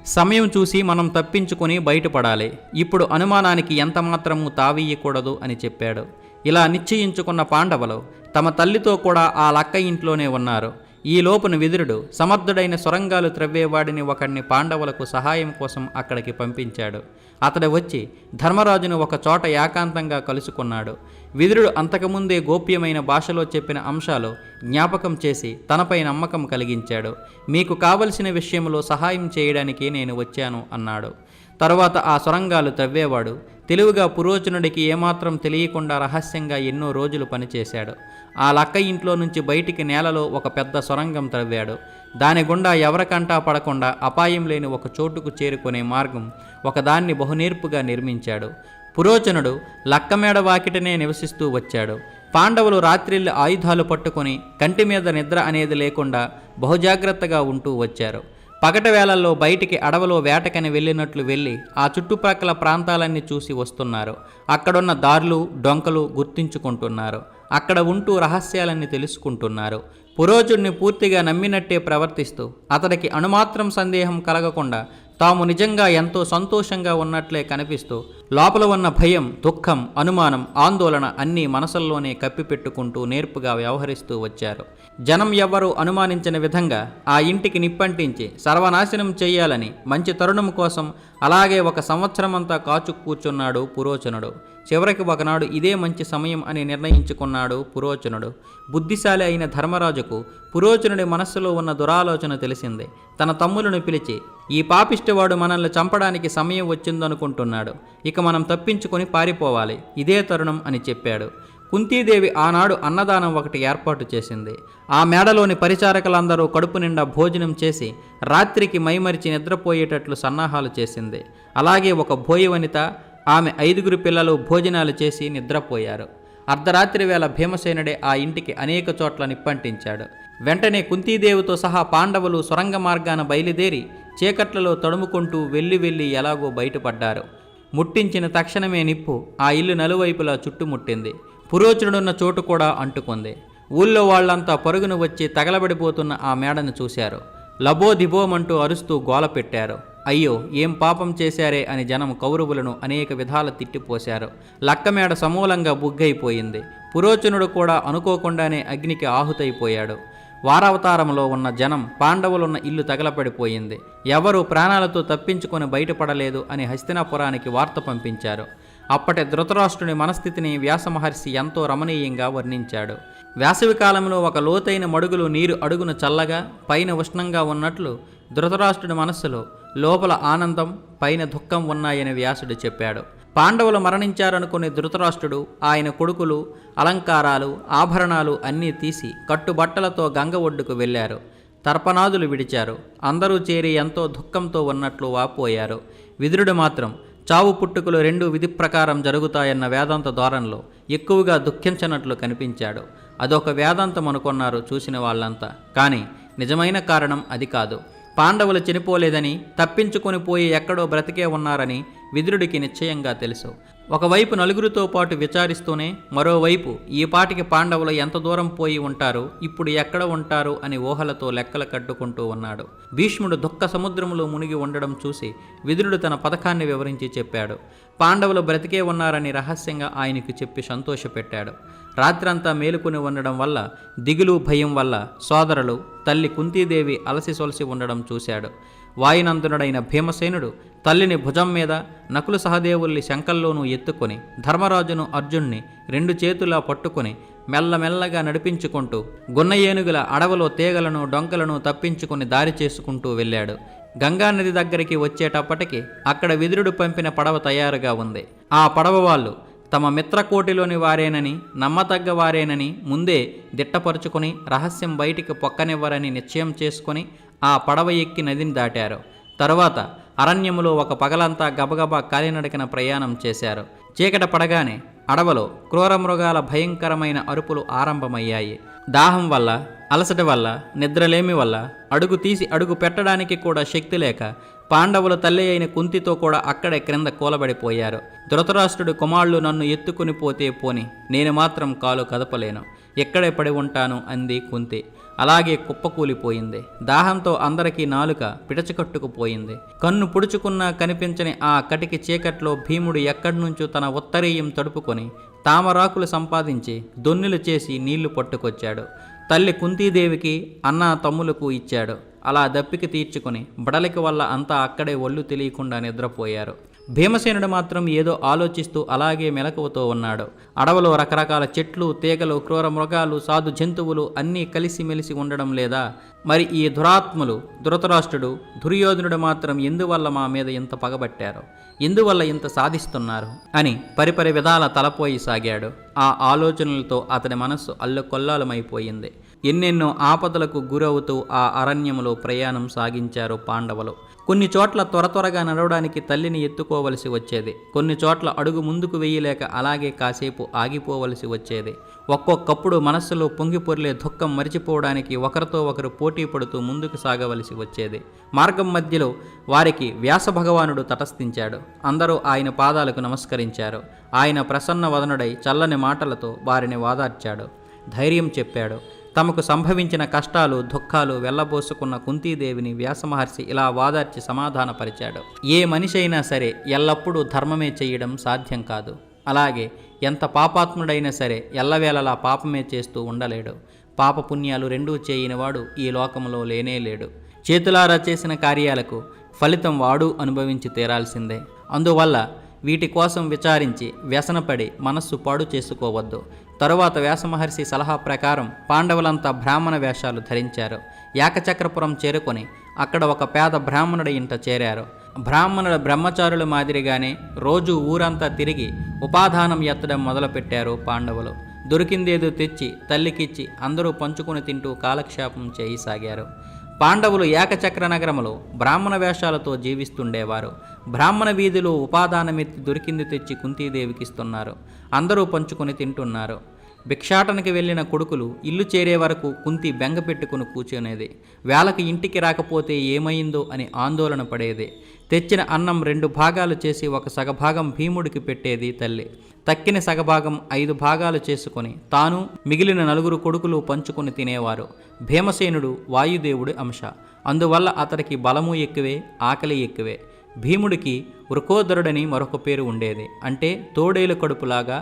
సమయం చూసి మనం తప్పించుకొని బయటపడాలి. ఇప్పుడు అనుమానానికి ఎంతమాత్రమూ తావీయకూడదు అని చెప్పాడు. ఇలా నిశ్చయించుకున్న పాండవులు తమ తల్లితో కూడా ఆ లక్క ఇంట్లోనే ఉన్నారు. ఈ లోపున విదురుడు సమర్థుడైన సొరంగాలు త్రవ్వేవాడిని ఒకడిని పాండవులకు సహాయం కోసం అక్కడికి పంపించాడు. అతడు వచ్చి ధర్మరాజును ఒక చోట ఏకాంతంగా కలుసుకున్నాడు. విదురుడు అంతకుముందే గోప్యమైన భాషలో చెప్పిన అంశాలు జ్ఞాపకం చేసి తనపై నమ్మకం కలిగించాడు. మీకు కావలసిన విషయంలో సహాయం చేయడానికి నేను వచ్చాను అన్నాడు. తరువాత ఆ సొరంగాలు తవ్వేవాడు తెలివిగా పురోచనుడికి ఏమాత్రం తెలియకుండా రహస్యంగా ఎన్నో రోజులు పనిచేశాడు. ఆ లక్క ఇంట్లో నుంచి బయటికి నేలలో ఒక పెద్ద సొరంగం త్రవ్వాడు. దాని గుండా ఎవరికంటా పడకుండా అపాయం లేని ఒక చోటుకు చేరుకునే మార్గం ఒకదాన్ని బహునేర్పుగా నిర్మించాడు. పురోచనుడు లక్కమేడ వాకిటనే నివసిస్తూ వచ్చాడు. పాండవులు రాత్రిళ్ళు ఆయుధాలు పట్టుకొని కంటి మీద నిద్ర అనేది లేకుండా బహుజాగ్రత్తగా ఉంటూ వచ్చారు. పగటి వేళల్లో బయటికి అడవిలో వేటకని వెళ్ళినట్లు వెళ్ళి ఆ చుట్టుప్రక్కల ప్రాంతాలన్నీ చూసి వస్తున్నారు. అక్కడున్న దారులు, డొంకలు గుర్తించుకుంటున్నారు. అక్కడ ఉంటూ రహస్యాలన్నీ తెలుసుకుంటున్నారు. పురోచనుడిని పూర్తిగా నమ్మినట్టే ప్రవర్తిస్తూ అతడికి అణుమాత్రం సందేహం కలగకుండా తాము నిజంగా ఎంతో సంతోషంగా ఉన్నట్లే కనిపిస్తూ లోపల ఉన్న భయం, దుఃఖం, అనుమానం, ఆందోళన అన్నీ మనసుల్లోనే కప్పిపెట్టుకుంటూ నేర్పుగా వ్యవహరిస్తూ వచ్చారు. జనం ఎవ్వరూ అనుమానించిన విధంగా ఆ ఇంటికి నిప్పంటించి సర్వనాశనం చెయ్యాలని మంచి తరుణం కోసం అలాగే 1 సంవత్సరమంతా కాచు కూర్చున్నాడు పురోచనుడు. చివరికి ఒకనాడు ఇదే మంచి సమయం అని నిర్ణయించుకున్నాడు పురోచనుడు. బుద్ధిశాలి అయిన ధర్మరాజుకు పురోచనుడి మనస్సులో ఉన్న దురాలోచన తెలిసింది. తన తమ్ములను పిలిచి, ఈ పాపిష్టివాడు మనల్ని చంపడానికి సమయం వచ్చిందనుకుంటున్నాడు. ఇక మనం తప్పించుకొని పారిపోవాలి. ఇదే తరుణం అని చెప్పాడు. కుంతీదేవి ఆనాడు అన్నదానం ఒకటి ఏర్పాటు చేసింది. ఆ మేడలోని పరిచారకులందరూ కడుపు నిండా భోజనం చేసి రాత్రికి మైమరిచి నిద్రపోయేటట్లు సన్నాహాలు చేసింది. అలాగే ఒక భోయవనిత, ఆమె 5 పిల్లలు భోజనాలు చేసి నిద్రపోయారు. అర్ధరాత్రి వేళ భీమసేనుడే ఆ ఇంటికి అనేక చోట్ల నిప్పంటించాడు. వెంటనే కుంతీదేవితో సహా పాండవులు సొరంగ మార్గాన బయలుదేరి చీకట్లలో తడుముకుంటూ వెళ్ళి ఎలాగో బయటపడ్డారు. ముట్టించిన తక్షణమే నిప్పు ఆ ఇల్లు నలువైపులా చుట్టుముట్టింది. పురోచనుడున్న చోటు కూడా అంటుకుంది. ఊళ్ళో వాళ్లంతా పరుగును వచ్చి తగలబడిపోతున్న ఆ మేడను చూశారు. లబోదిబోమంటూ అరుస్తూ గోల పెట్టారు. అయ్యో, ఏం పాపం చేశారే అని జనం కౌరవులను అనేక విధాల తిట్టిపోశారు. లక్కమేడ సమూలంగా బుగ్గైపోయింది. పురోచనుడు కూడా అనుకోకుండానే అగ్నికి ఆహుతైపోయాడు. వారావతారంలో ఉన్న జనం పాండవులున్న ఇల్లు తగలపడిపోయింది. ఎవరూ ప్రాణాలతో తప్పించుకొని బయటపడలేదు అని హస్తినాపురానికి వార్త పంపించారు. అప్పటి ధృతరాష్ట్రుని మనస్థితిని వ్యాస మహర్షి ఎంతో రమణీయంగా వర్ణించాడు. వేసవి కాలంలో ఒక లోతైన మడుగులో నీరు అడుగున చల్లగా పైన ఉష్ణంగా ఉన్నట్లు ధృతరాష్ట్రుడి మనస్సులో లోపల ఆనందం పైన దుఃఖం ఉన్నాయని వ్యాసుడు చెప్పాడు. పాండవులు మరణించారనుకునే ధృతరాష్ట్రుడు ఆయన కొడుకులు అలంకారాలు ఆభరణాలు అన్నీ తీసి కట్టుబట్టలతో గంగ ఒడ్డుకు వెళ్ళారు. తర్పణాదులు విడిచారు. అందరూ చేరి ఎంతో దుఃఖంతో ఉన్నట్లు వాపోయారు. విదురుడు మాత్రం చావు పుట్టుకలు రెండూ విధి ప్రకారం జరుగుతాయన్న వేదాంత ధోరణిలో ఎక్కువగా దుఃఖించనట్లు కనిపించాడు. అదొక వేదాంతం అనుకున్నారు చూసిన వాళ్ళంతా. కానీ నిజమైన కారణం అది కాదు. పాండవులు చనిపోలేదని, తప్పించుకొని పోయి ఎక్కడో బ్రతికే ఉన్నారని విదురుడికి నిశ్చయంగా తెలుసు. ఒకవైపు నలుగురితో పాటు విచారిస్తూనే మరోవైపు ఈ పాటికి పాండవులు ఎంత దూరం పోయి ఉంటారు, ఇప్పుడు ఎక్కడ ఉంటారు అని ఊహలతో లెక్కలు కట్టుకుంటూ ఉన్నాడు. భీష్ముడు దుఃఖ సముద్రములో మునిగి ఉండడం చూసి విదురుడు తన పథకాన్ని వివరించి చెప్పాడు. పాండవులు బ్రతికే ఉన్నారని రహస్యంగా ఆయనకు చెప్పి సంతోషపెట్టాడు. రాత్రంతా మేలుకుని ఉండడం వల్ల, దిగులు భయం వల్ల సోదరులు తల్లి కుంతీదేవి అలసి సొలసి ఉండడం చూశాడు. వాయునందనుడైన భీమసేనుడు తల్లిని భుజం మీద, నకులు సహదేవుల్ని శంకల్లోనూ ఎత్తుకొని ధర్మరాజును అర్జున్ని రెండు చేతులా పట్టుకొని మెల్లమెల్లగా నడిపించుకుంటూ గున్న ఏనుగుల అడవిలో తీగలను డొంకలను తప్పించుకుని దారి చేసుకుంటూ వెళ్ళాడు. గంగానది దగ్గరికి వచ్చేటప్పటికి అక్కడ విదురుడు పంపిన పడవ తయారుగా ఉంది. ఆ పడవ వాళ్ళు తమ మిత్రకోటిలోని వారేనని, నమ్మతగ్గ వారేనని ముందే దిట్టపరుచుకొని రహస్యం బయటికి పొక్కనివ్వరని నిశ్చయం చేసుకొని ఆ పడవ ఎక్కి నదిని దాటారు. తరువాత అరణ్యములో ఒక పగలంతా గబగబా కాలినడకన ప్రయాణం చేశారు. చీకట పడగానే అడవలో క్రూరమృగాల భయంకరమైన అరుపులు ఆరంభమయ్యాయి. దాహం వల్ల, అలసట వల్ల, నిద్రలేమి వల్ల అడుగు తీసి అడుగు పెట్టడానికి కూడా శక్తి లేక పాండవుల తల్లి అయిన కుంతితో కూడా అక్కడే క్రింద కూలబడిపోయారు. ధృతరాష్ట్రుడు కుమారులు నన్ను ఎత్తుకుని పోతే పోని, నేను మాత్రం కాలు కదపలేను, ఎక్కడే పడి ఉంటాను అంది కుంతి. అలాగే కుప్పకూలిపోయింది. దాహంతో అందరికీ నాలుక పిడచకట్టుకుపోయింది. కన్ను పుడుచుకున్నా కనిపించని ఆ కటికి చీకట్లో భీముడు ఎక్కడినుంచో తన ఉత్తరీయం తడుపుకొని తామరాకులు సంపాదించి దొన్నులు చేసి నీళ్లు పట్టుకొచ్చాడు. తల్లి కుంతీదేవికి అన్న తమ్ములకు ఇచ్చాడు. అలా దప్పికి తీర్చుకొని బడలిక వల్ల అంతా అక్కడే ఒళ్ళు తెలియకుండా నిద్రపోయారు. భీమసేనుడు మాత్రం ఏదో ఆలోచిస్తూ అలాగే మెలకువతో ఉన్నాడు. అడవిలో రకరకాల చెట్లు, తీగలు, క్రూర మృగాలు, సాధు జంతువులు అన్నీ కలిసిమెలిసి ఉండడం లేదా? మరి ఈ దురాత్ములు ధృతరాష్ట్రుడు, దుర్యోధనుడు మాత్రం ఎందువల్ల మా మీద ఇంత పగబట్టారు, ఎందువల్ల ఇంత సాధిస్తున్నారు అని పరిపరి విధాల తలపోయి సాగాడు. ఆ ఆలోచనలతో అతని మనస్సు అల్లకొల్లాలమైపోయింది. ఎన్నెన్నో ఆపదలకు గురవుతూ ఆ అరణ్యములో ప్రయాణం సాగించారు పాండవులు. కొన్ని చోట్ల త్వరగా నడవడానికి తల్లిని ఎత్తుకోవలసి వచ్చేది. కొన్ని చోట్ల అడుగు ముందుకు వేయలేక అలాగే కాసేపు ఆగిపోవలసి వచ్చేది. ఒక్కొక్కప్పుడు మనస్సులో పొంగిపొర్లే దుఃఖం మరిచిపోవడానికి ఒకరితో ఒకరు పోటీ పడుతూ ముందుకు సాగవలసి వచ్చేది. మార్గం మధ్యలో వారికి వ్యాస భగవానుడు తటస్థించాడు. అందరూ ఆయన పాదాలకు నమస్కరించారు. ఆయన ప్రసన్న వదనుడై చల్లని మాటలతో వారిని వాదార్చాడు, ధైర్యం చెప్పాడు. తమకు సంభవించిన కష్టాలు, దుఃఖాలు వెళ్ళబోసుకున్న కుంతీదేవిని వ్యాసమహర్షి ఇలా వాదార్చి సమాధానపరిచాడు. ఏ మనిషి అయినా సరే ఎల్లప్పుడూ ధర్మమే చేయడం సాధ్యం కాదు. అలాగే ఎంత పాపాత్ముడైనా సరే ఎల్లవేళలా పాపమే చేస్తూ ఉండలేడు. పాపపుణ్యాలు రెండూ చేయనివాడు ఈ లోకంలో లేనేలేడు. చేతులారా చేసిన కార్యాలకు ఫలితం వాడు అనుభవించి తీరాల్సిందే. అందువల్ల వీటి కోసం విచారించి వ్యసనపడి మనస్సు పాడు చేసుకోవద్దు. తరువాత వ్యాసమహర్షి సలహా ప్రకారం పాండవులంతా బ్రాహ్మణ వేషాలు ధరించారు. ఏకచక్రపురం చేరుకొని అక్కడ ఒక పేద బ్రాహ్మణుడి ఇంట చేరారు. బ్రాహ్మణుల బ్రహ్మచారుల మాదిరిగానే రోజు ఊరంతా తిరిగి ఉపాదానం ఎత్తడం మొదలుపెట్టారు పాండవులు. దొరికిందేదో తెచ్చి తల్లికిచ్చి అందరూ పంచుకుని తింటూ కాలక్షేపం చేయసాగారు. పాండవులు ఏకచక్ర నగరములో బ్రాహ్మణ వేషాలతో జీవిస్తుండేవారు. బ్రాహ్మణ వీధిలో ఉపాదానమెత్తి దొరికింది తెచ్చి కుంతీదేవికిస్తున్నారు. అందరూ పంచుకొని తింటున్నారు. భిక్షాటనకి వెళ్ళిన కొడుకులు ఇల్లు చేరే వరకు కుంతి బెంగ పెట్టుకుని కూర్చునేది. వేళకి ఇంటికి రాకపోతే ఏమైందో అని ఆందోళన పడేది. తెచ్చిన అన్నం 2 భాగాలు చేసి ఒక సగభాగం భీముడికి పెట్టేది తల్లి. తక్కిన సగభాగం 5 భాగాలు చేసుకొని తాను మిగిలిన 4 కొడుకులు పంచుకొని తినేవారు. భీమసేనుడు వాయుదేవుడి అంశ. అందువల్ల అతడికి బలము ఎక్కువే, ఆకలి ఎక్కువే. భీముడికి వృకోదరుడని మరొక పేరు ఉండేది. అంటే తోడేలు కడుపులాగా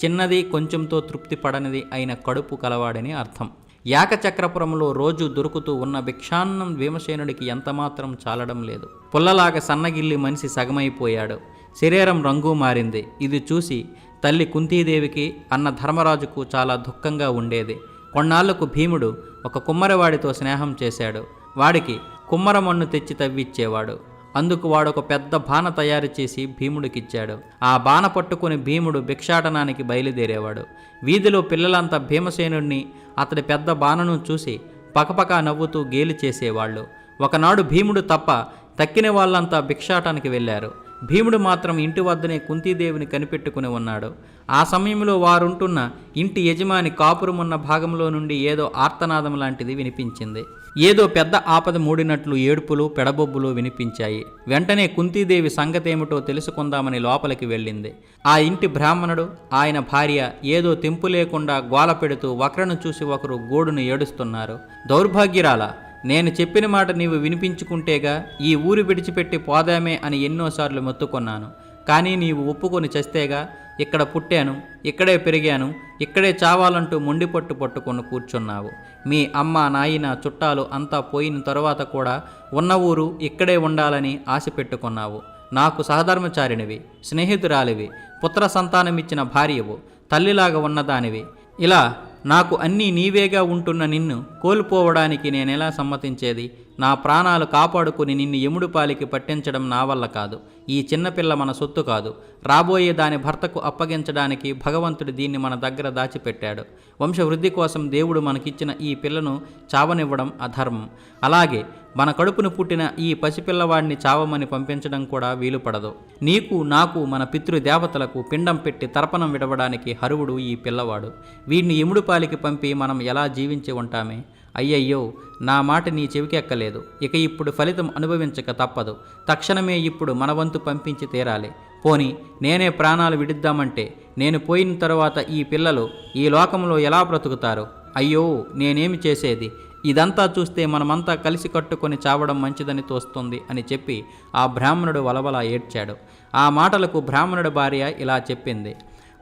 చిన్నది, కొంచెంతో తృప్తి పడనిది అయిన కడుపు కలవాడని అర్థం. ఏకచక్రపురంలో రోజు దొరుకుతూ ఉన్న భిక్షాన్నం భీమసేనుడికి ఎంతమాత్రం చాలడం లేదు. పుల్లలాగా సన్నగిల్లి మనిషి సగమైపోయాడు. శరీరం రంగు మారింది. ఇది చూసి తల్లి కుంతీదేవికి అన్న ధర్మరాజుకు చాలా దుఃఖంగా ఉండేది. కొన్నాళ్లకు భీముడు ఒక కుమ్మరివాడితో స్నేహం చేశాడు. వాడికి కుమ్మర మన్ను తెచ్చి తవ్విచ్చేవాడు. అందుకు వాడొక పెద్ద బాణ తయారు చేసి భీముడికిచ్చాడు. ఆ బాణ పట్టుకుని భీముడు భిక్షాటనానికి బయలుదేరేవాడు. వీధిలో పిల్లలంతా భీమసేనుణ్ణి అతడి పెద్ద బాణను చూసి పకపకా నవ్వుతూ గేలి చేసేవాళ్ళు. ఒకనాడు భీముడు తప్ప తక్కిన వాళ్ళంతా భిక్షాటానికి వెళ్ళారు. భీముడు మాత్రం ఇంటి వద్దనే కుంతీదేవిని కనిపెట్టుకుని ఉన్నాడు. ఆ సమయంలో వారుంటున్న ఇంటి యజమాని కాపురమున్న భాగంలో నుండి ఏదో ఆర్తనాదం లాంటిది వినిపించింది. ఏదో పెద్ద ఆపద మూడినట్లు ఏడుపులు పెడబొబ్బులు వినిపించాయి. వెంటనే కుంతీదేవి సంగతేమిటో తెలుసుకుందామని లోపలికి వెళ్ళింది. ఆ ఇంటి బ్రాహ్మణుడు, ఆయన భార్య ఏదో తెంపు లేకుండా గోల పెడుతూ ఒకరిని చూసి ఒకరు గోడును ఏడుస్తున్నారు. దౌర్భాగ్యురాలా, నేను చెప్పిన మాట నీవు వినిపించుకుంటేగా ఈ ఊరు విడిచిపెట్టి పోదామే అని ఎన్నోసార్లు మొత్తుకున్నాను. కానీ నీవు ఒప్పుకొని చస్తేగా ఇక్కడ పుట్టాను, ఇక్కడే పెరిగాను, ఇక్కడే చావాలంటూ మొండిపట్టు పట్టుకొని కూర్చున్నావు. మీ అమ్మ, నాయన, చుట్టాలు అంతా పోయిన తరువాత కూడా ఉన్న ఊరు ఇక్కడే ఉండాలని ఆశ పెట్టుకున్నావు. నాకు సహధర్మచారినివి, స్నేహితురాలివి, పుత్ర సంతానమిచ్చిన భార్యవు, తల్లిలాగా ఉన్నదానివి. ఇలా నాకు అన్నీ నీవేగా ఉంటున్న నిన్ను కోల్పోవడానికి నేనెలా సమ్మతించేది? నా ప్రాణాలు కాపాడుకుని నిన్ను యముడు పాలికి పట్టించడం నా వల్ల కాదు. ఈ చిన్నపిల్ల మన సొత్తు కాదు. రాబోయే దాని భర్తకు అప్పగించడానికి భగవంతుడు దీన్ని మన దగ్గర దాచిపెట్టాడు. వంశవృద్ధి కోసం దేవుడు మనకిచ్చిన ఈ పిల్లను చావనివ్వడం అధర్మం. అలాగే మన కడుపును పుట్టిన ఈ పసిపిల్లవాడిని చావమని పంపించడం కూడా వీలుపడదు. నీకు, నాకు, మన పితృదేవతలకు పిండం పెట్టి తర్పణం విడవడానికి హరువుడు ఈ పిల్లవాడు. వీడిని యముడు పాలికి పంపి మనం ఎలా జీవించి ఉంటామే? అయ్యయ్యో, నా మాట నీ చెవికెక్కలేదు. ఇక ఇప్పుడు ఫలితం అనుభవించక తప్పదు. తక్షణమే ఇప్పుడు మన వంతు పంపించి తీరాలి. పోని నేనే ప్రాణాలు విడిద్దామంటే నేను పోయిన తరువాత ఈ పిల్లలు ఈ లోకంలో ఎలా బ్రతుకుతారు? అయ్యో, నేనేమి చేసేది? ఇదంతా చూస్తే మనమంతా కలిసి కట్టుకొని చావడం మంచిదని తోస్తుంది అని చెప్పి ఆ బ్రాహ్మణుడు వలవలా ఏడ్చాడు. ఆ మాటలకు బ్రాహ్మణుడి భార్య ఇలా చెప్పింది: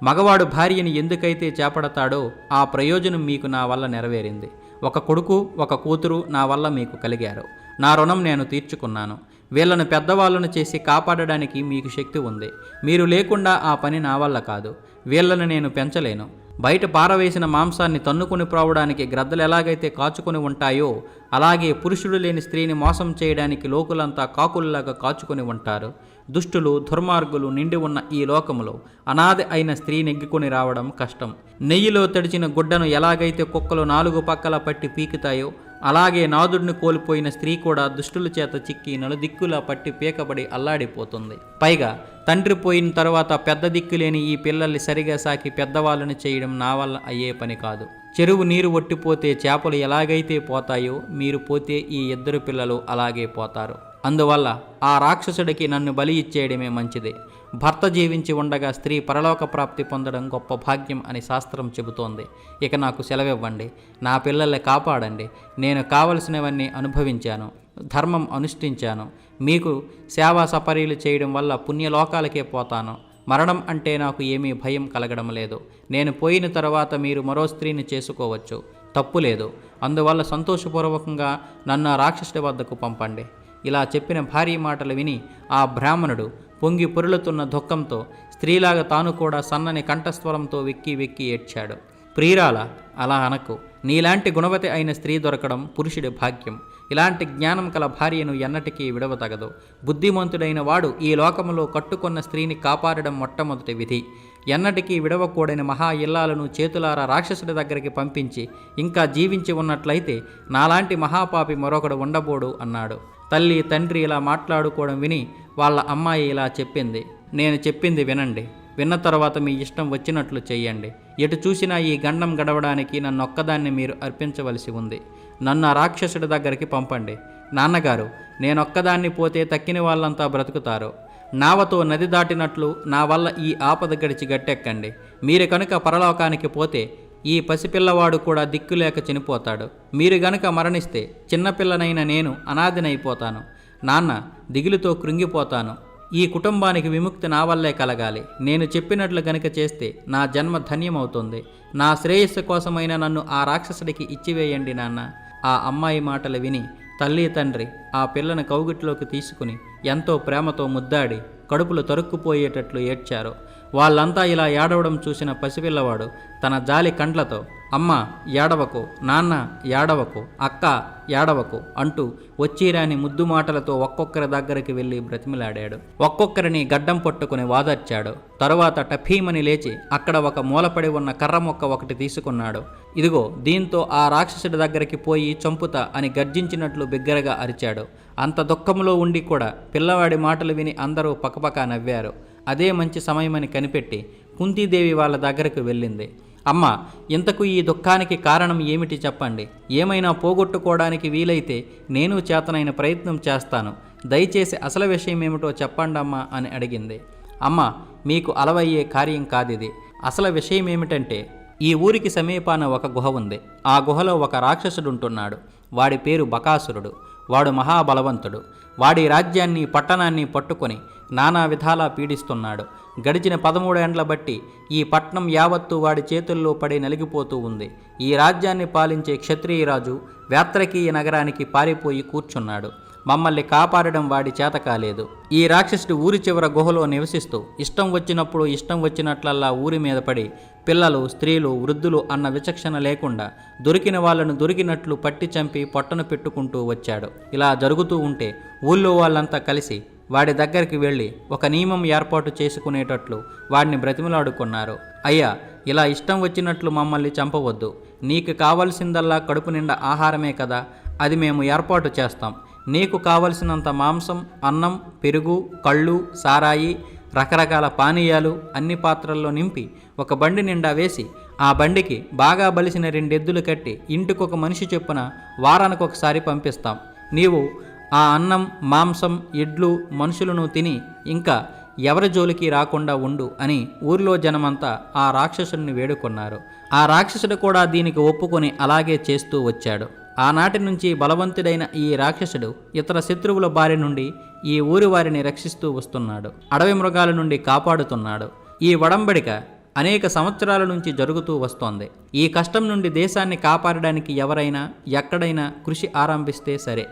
మగవాడు భార్యని ఎందుకైతే చేపడతాడో ఆ ప్రయోజనం మీకు నా వల్ల నెరవేరింది. ఒక కొడుకు, ఒక కూతురు నా వల్ల మీకు కలిగారు. నా రుణం నేను తీర్చుకున్నాను. వీళ్లను పెద్దవాళ్ళను చేసి కాపాడడానికి మీకు శక్తి ఉంది. మీరు లేకుండా ఆ పని నా వల్ల కాదు. వీళ్లను నేను పెంచలేను. బయట పారవేసిన మాంసాన్ని తన్నుకుని ప్రోవడానికి గ్రద్దలు ఎలాగైతే కాచుకొని ఉంటాయో అలాగే పురుషుడు లేని స్త్రీని మోసం చేయడానికి లోకులంతా కాకుల్లాగా కాచుకొని ఉంటారు. దుష్టులు, దుర్మార్గులు నిండి ఉన్న ఈ లోకములో అనాథ అయిన స్త్రీ నెగ్గుకొని రావడం కష్టం. నెయ్యిలో తడిచిన గుడ్డను ఎలాగైతే కుక్కలు నాలుగు పక్కల పట్టి పీకుతాయో అలాగే నాదుడిని కోల్పోయిన స్త్రీ కూడా దుష్టుల చేత చిక్కి నలుదిక్కులా పట్టి పీకబడి అల్లాడిపోతుంది. పైగా తండ్రి పోయిన తర్వాత పెద్ద దిక్కులేని ఈ పిల్లల్ని సరిగా సాకి పెద్దవాళ్ళని చేయడం నా వల్ల అయ్యే పని కాదు. చెరువు నీరు ఒట్టిపోతే చేపలు ఎలాగైతే పోతాయో మీరు పోతే ఈ ఇద్దరు పిల్లలు అలాగే పోతారు. అందువల్ల ఆ రాక్షసుడికి నన్ను బలి ఇచ్చేయడమే మంచిది. భర్త జీవించి ఉండగా స్త్రీ పరలోక ప్రాప్తి పొందడం గొప్ప భాగ్యం అని శాస్త్రం చెబుతోంది. ఇక నాకు సెలవివ్వండి. నా పిల్లల్ని కాపాడండి. నేను కావలసినవన్నీ అనుభవించాను, ధర్మం అనుష్ఠించాను. మీకు సేవా సపరీలు చేయడం వల్ల పుణ్యలోకాలకే పోతాను. మరణం అంటే నాకు ఏమీ భయం కలగడం లేదు. నేను పోయిన తర్వాత మీరు మరో స్త్రీని చేసుకోవచ్చు, తప్పు లేదు. అందువల్ల సంతోషపూర్వకంగా నన్ను ఆ రాక్షసుడి వద్దకు పంపండి. ఇలా చెప్పిన భార్య మాటలు విని ఆ బ్రాహ్మణుడు పొంగి పొరులుతున్న దుఃఖంతో స్త్రీలాగా తాను కూడా సన్నని కంఠస్వరంతో వెక్కి వెక్కి ఏడ్చాడు. ప్రియురాల, అలా అనకు. నీలాంటి గుణవతి అయిన స్త్రీ దొరకడం పురుషుడి భాగ్యం. ఇలాంటి జ్ఞానం కల భార్యను ఎన్నటికీ విడవతగదు. బుద్ధిమంతుడైన వాడు ఈ లోకములో కట్టుకున్న స్త్రీని కాపాడడం మొట్టమొదటి విధి. ఎన్నటికీ విడవకూడని మహా ఇల్లాలను చేతులారా రాక్షసుడి దగ్గరికి పంపించి ఇంకా జీవించి ఉన్నట్లయితే నాలాంటి మహాపాపి మరొకడు ఉండబోడు అన్నాడు. తల్లి, తండ్రి ఇలా మాట్లాడుకోవడం విని వాళ్ళ అమ్మాయి ఇలా చెప్పింది: నేను చెప్పింది వినండి. విన్న తర్వాత మీ ఇష్టం వచ్చినట్లు చెయ్యండి. ఎటు చూసినా ఈ గండం గడవడానికి నన్నొక్కదాన్ని మీరు అర్పించవలసి ఉంది. నన్ను ఆ రాక్షసుడి దగ్గరికి పంపండి. నాన్నగారు, నేనొక్కదాన్ని పోతే తక్కిన వాళ్ళంతా బ్రతుకుతారు. నావతో నది దాటినట్లు నా వల్ల ఈ ఆపద గడిచి గట్టెక్కండి. మీరు కనుక పరలోకానికి పోతే ఈ పసిపిల్లవాడు కూడా దిక్కులేక చనిపోతాడు. మీరు గనుక మరణిస్తే చిన్నపిల్లనైన నేను అనాథనైపోతాను. నాన్న, దిగులుతో కృంగిపోతాను. ఈ కుటుంబానికి విముక్తి నా వల్లే కలగాలి. నేను చెప్పినట్లు గనుక చేస్తే నా జన్మ ధన్యమవుతుంది. నా శ్రేయస్సు కోసమైనా నన్ను ఆ రాక్షసుడికి ఇచ్చివేయండి నాన్న. ఆ అమ్మాయి మాటలు విని తల్లి, తండ్రి ఆ పిల్లను కౌగిట్లోకి తీసుకుని ఎంతో ప్రేమతో ముద్దాడి కడుపులు తరుక్కుపోయేటట్లు ఏడ్చారు. వాళ్ళంతా ఇలా ఏడవడం చూసిన పసిపిల్లవాడు తన జాలి కండ్లతో అమ్మ ఏడవకు, నాన్న ఏడవకు, అక్క ఏడవకు అంటూ వచ్చిరాని ముద్దు మాటలతో ఒక్కొక్కరి దగ్గరికి వెళ్ళి బ్రతిమిలాడాడు. ఒక్కొక్కరిని గడ్డం పట్టుకుని వాదర్చాడు. తరువాత టఫీమని లేచి అక్కడ ఒక మూలపడి ఉన్న కర్ర మొక్క ఒకటి తీసుకున్నాడు. ఇదిగో దీంతో ఆ రాక్షసుడి దగ్గరికి పోయి చంపుతా అని గర్జించినట్లు బిగ్గరగా అరిచాడు. అంత దుఃఖంలో ఉండి కూడా పిల్లవాడి మాటలు విని అందరూ పకపకా నవ్వారు. అదే మంచి సమయమని కనిపెట్టి కుంతీదేవి వాళ్ళ దగ్గరకు వెళ్ళింది. అమ్మ, ఇంతకు ఈ దుఃఖానికి కారణం ఏమిటి చెప్పండి. ఏమైనా పోగొట్టుకోవడానికి వీలైతే నేను చేతనైన ప్రయత్నం చేస్తాను. దయచేసి అసలు విషయం ఏమిటో చెప్పండమ్మా అని అడిగింది. అమ్మ, మీకు అలవయ్యే కార్యం కాదిది. అసలు విషయం ఏమిటంటే ఈ ఊరికి సమీపాన ఒక గుహ ఉంది. ఆ గుహలో ఒక రాక్షసుడుంటున్నాడు. వాడి పేరు బకాసురుడు. వాడు మహాబలవంతుడు. వాడి రాజ్యాన్ని పట్టణాన్ని పట్టుకొని నానా విధాలా పీడిస్తున్నాడు. గడిచిన 13 ఏండ్ల బట్టి ఈ పట్నం యావత్తు వాడి చేతుల్లో పడి నలిగిపోతూ ఉంది. ఈ రాజ్యాన్ని పాలించే క్షత్రియరాజు వ్యాత్రకీయ నగరానికి పారిపోయి కూర్చున్నాడు. మమ్మల్ని కాపాడడం వాడి చేత కాలేదు. ఈ రాక్షసుడు ఊరి చివర గుహలో నివసిస్తూ ఇష్టం వచ్చినప్పుడు ఇష్టం వచ్చినట్లల్లా ఊరి మీద పడి పిల్లలు, స్త్రీలు, వృద్ధులు అన్న విచక్షణ లేకుండా దొరికిన వాళ్ళను దొరికినట్లు పట్టి చంపి పొట్టను పెట్టుకుంటూ వచ్చాడు. ఇలా జరుగుతూ ఉంటే ఊళ్ళో వాళ్ళంతా కలిసి వాడి దగ్గరికి వెళ్ళి ఒక నియమం ఏర్పాటు చేసుకునేటట్లు వాడిని బ్రతిమలాడుకున్నారు. అయ్యా, ఇలా ఇష్టం వచ్చినట్లు మమ్మల్ని చంపవద్దు. నీకు కావలసిందల్లా కడుపు నిండా ఆహారమే కదా, అది మేము ఏర్పాటు చేస్తాం. నీకు కావలసినంత మాంసం, అన్నం, పెరుగు, కళ్ళు, సారాయి, రకరకాల పానీయాలు అన్ని పాత్రల్లో నింపి ఒక బండి నిండా వేసి ఆ బండికి బాగా బలిసిన 2 ఎద్దులు కట్టి ఇంటికొక మనిషి చొప్పున వారానికొకసారి పంపిస్తాం. నీవు ఆ అన్నం, మాంసం, ఎడ్లు, మనుషులను తిని ఇంకా ఎవరి జోలికి రాకుండా ఉండు అని ఊర్లో జనమంతా ఆ రాక్షసుడిని వేడుకొన్నారు. ఆ రాక్షసుడు కూడా దీనికి ఒప్పుకొని అలాగే చేస్తూ వచ్చాడు. ఆనాటి నుంచి బలవంతుడైన ఈ రాక్షసుడు ఇతర శత్రువుల బారి నుండి ఈ ఊరి వారిని రక్షిస్తూ వస్తున్నాడు. అడవి మృగాల నుండి కాపాడుతున్నాడు. ఈ వడంబడిక అనేక సంవత్సరాల నుంచి జరుగుతూ వస్తోంది. ఈ కష్టం నుండి దేశాన్ని కాపాడడానికి ఎవరైనా ఎక్కడైనా కృషి ఆరంభిస్తే సరే,